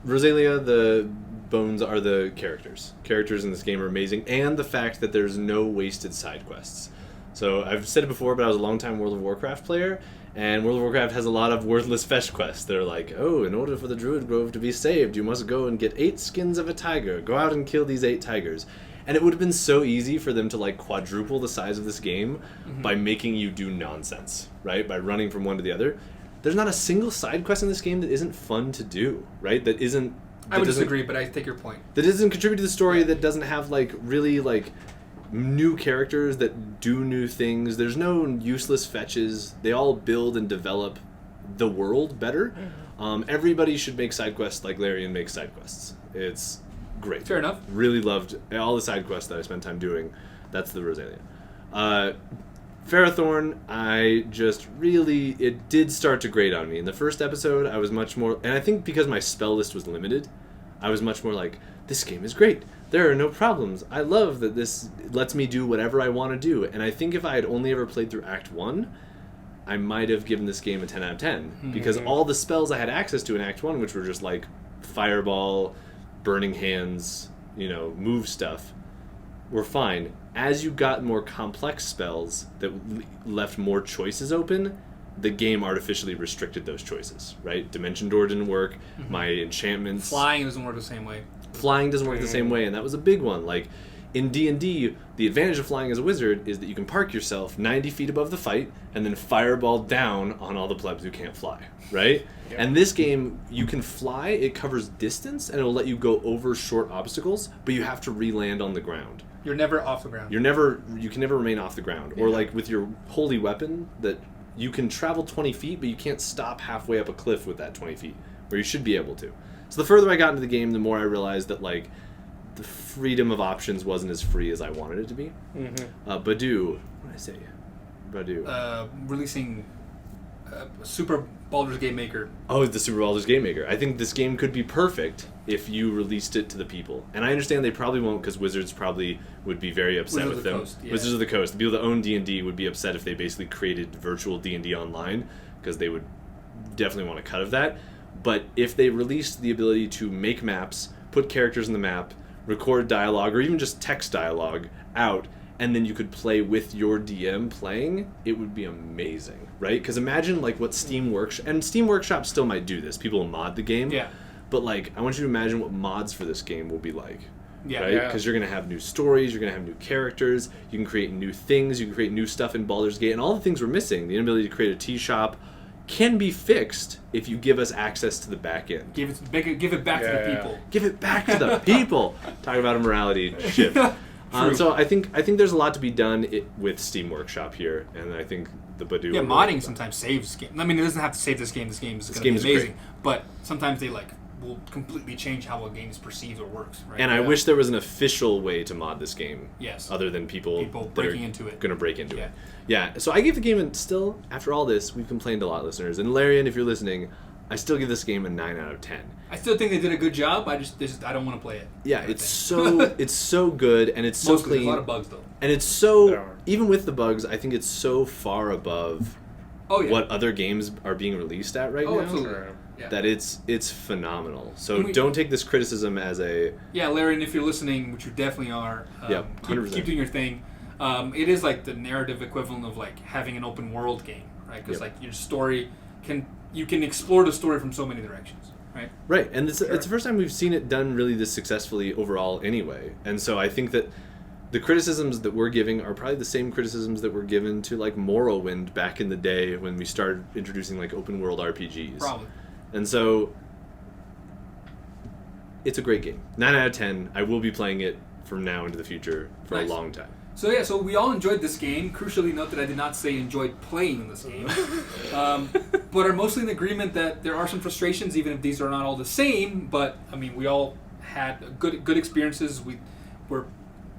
Rosalia, the bones are the characters. Characters in this game are amazing, and the fact that there's no wasted side quests. So, I've said it before, but I was a longtime World of Warcraft player, and World of Warcraft has a lot of worthless fetch quests. They're like, oh, in order for the Druid Grove to be saved, you must go and get 8 skins of a tiger. Go out and kill these 8 tigers. And it would have been so easy for them to, like, quadruple the size of this game by making you do nonsense, right? By running from one to the other. There's not a single side quest in this game that isn't fun to do, right? That isn't... I would disagree, but I take your point. That doesn't contribute to the story, that doesn't have, like, really, like... new characters that do new things. There's no useless fetches. They all build and develop the world better. Everybody should make side quests like Larian makes side quests. It's great. Fair enough. Really loved all the side quests that I spent time doing. That's the Rosalia. Ferrothorn, I just really... It did start to grate on me. In the first episode, I was much more... And I think because my spell list was limited, I was much more like, this game is great. There are no problems. I love that this lets me do whatever I want to do. And I think if I had only ever played through Act 1, I might have given this game a 10 out of 10. Because all the spells I had access to in Act 1, which were just like Fireball, Burning Hands, you know, move stuff, were fine. As you got more complex spells that left more choices open, the game artificially restricted those choices, right? Dimension Door didn't work. My enchantments... Flying doesn't work the same way. Flying doesn't work the same way, and that was a big one. Like, In D&D, the advantage of flying as a wizard is that you can park yourself 90 feet above the fight and then fireball down on all the plebs who can't fly, right? Yep. And this game, you can fly, it covers distance, and it'll let you go over short obstacles, but you have to re-land on the ground. You're never off the ground. You can never remain off the ground. Yeah. Or like with your holy weapon, that you can travel 20 feet, but you can't stop halfway up a cliff with that 20 feet, where you should be able to. So the further I got into the game, the more I realized that like the freedom of options wasn't as free as I wanted it to be. Mm-hmm. Baldur, what did I say? Baldur. Releasing Super Baldur's Gate Maker. Oh, the Super Baldur's Gate Maker. I think this game could be perfect if you released it to the people. And I understand they probably won't, because Wizards probably would be very upset with them. Coast, yeah. Wizards of the Coast. The people that own D&D would be upset if they basically created virtual D&D online, because they would definitely want a cut of that. But if they released the ability to make maps, put characters in the map, record dialogue, or even just text dialogue out, and then you could play with your DM playing, it would be amazing, right? Because imagine like what Steam Workshop, and Steam Workshop still might do this, people will mod the game, yeah. But like, I want you to imagine what mods for this game will be like, yeah, right? Because you're going to have new stories, you're going to have new characters, you can create new things, you can create new stuff in Baldur's Gate, and all the things we're missing, the inability to create a tea shop, can be fixed if you give us access to the back end. Give it back to the people. Give it back to the people. Talk about a morality shift. So I think there's a lot to be done with Steam Workshop here, and I think the Baldur. Yeah, modding sometimes saves game. I mean, it doesn't have to save this game. This game is going to be amazing, but sometimes they will completely change how a game is perceived or works. Right? And I wish there was an official way to mod this game. Yes. Other than people breaking into it. Going to break into it. Yeah. So I give the game, and still, after all this, we've complained a lot, listeners. And Larian, if you're listening, I still give this game a 9 out of 10. I still think they did a good job. I don't want to play it. Yeah, it's so good, and it's so clean. There's a lot of bugs though. And it's so, even with the bugs, I think it's so far above what other games are being released at right now. Absolutely. Yeah. That it's phenomenal. So don't take this criticism as a... Yeah, Larian, if you're listening, which you definitely are, 100%. Keep doing your thing. It is like the narrative equivalent of like having an open world game, right? Because like your story you can explore the story from so many directions, right? Right, and it's the first time we've seen it done really this successfully overall anyway. And so I think that the criticisms that we're giving are probably the same criticisms that were given to like Morrowind back in the day when we started introducing like open world RPGs. Probably. And so it's a great game. 9 out of 10. I will be playing it from now into the future for a long time. So we all enjoyed this game. Crucially, note that I did not say enjoyed playing in this game, but are mostly in agreement that there are some frustrations, even if these are not all the same. But I mean, we all had good experiences. We're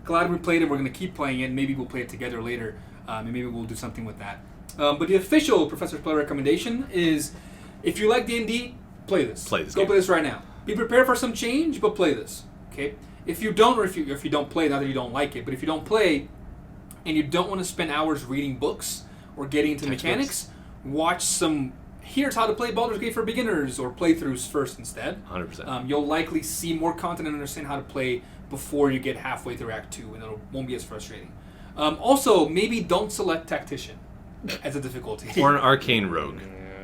glad we played it. We're going to keep playing it. Maybe we'll play it together later, and maybe we'll do something with that. But the official Professor's Play recommendation is, if you like D&D, play this. Go play this right now. Be prepared for some change, but play this. Okay. If you don't, or if you don't play, not that you don't like it, but if you don't play, and you don't want to spend hours reading books or getting into mechanics, watch some Here's How to Play Baldur's Gate for Beginners or playthroughs first instead. 100%. You'll likely see more content and understand how to play before you get halfway through Act 2, and it won't be as frustrating. Also, maybe don't select Tactician as a difficulty. Or an Arcane Rogue.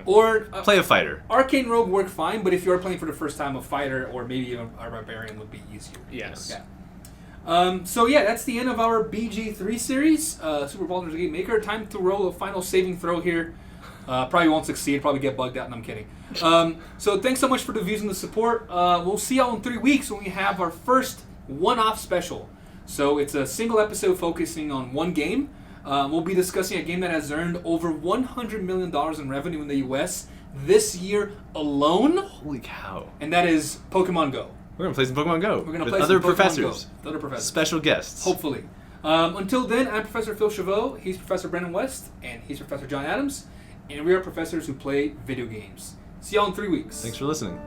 Or play a fighter. Arcane Rogue work fine, but if you're playing for the first time, a fighter or maybe a barbarian would be easier. Yes. Yeah. That's the end of our BG3 series, Super Baldur's Gate Maker. Time to roll a final saving throw here. Probably won't succeed. Probably get bugged out, and I'm kidding. So thanks so much for the views and the support. We'll see y'all in 3 weeks when we have our first one-off special. So it's a single episode focusing on one game. We'll be discussing a game that has earned over $100 million in revenue in the U.S. this year alone. Holy cow. And that is Pokemon Go. We're going to play some Pokemon Go. We're going to with play other some professors. Pokemon Go. Other professors. Special guests. Hopefully. Until then, I'm Professor Phil Chavot. He's Professor Brennan West. And he's Professor John Adams. And we are professors who play video games. See y'all in 3 weeks. Thanks for listening.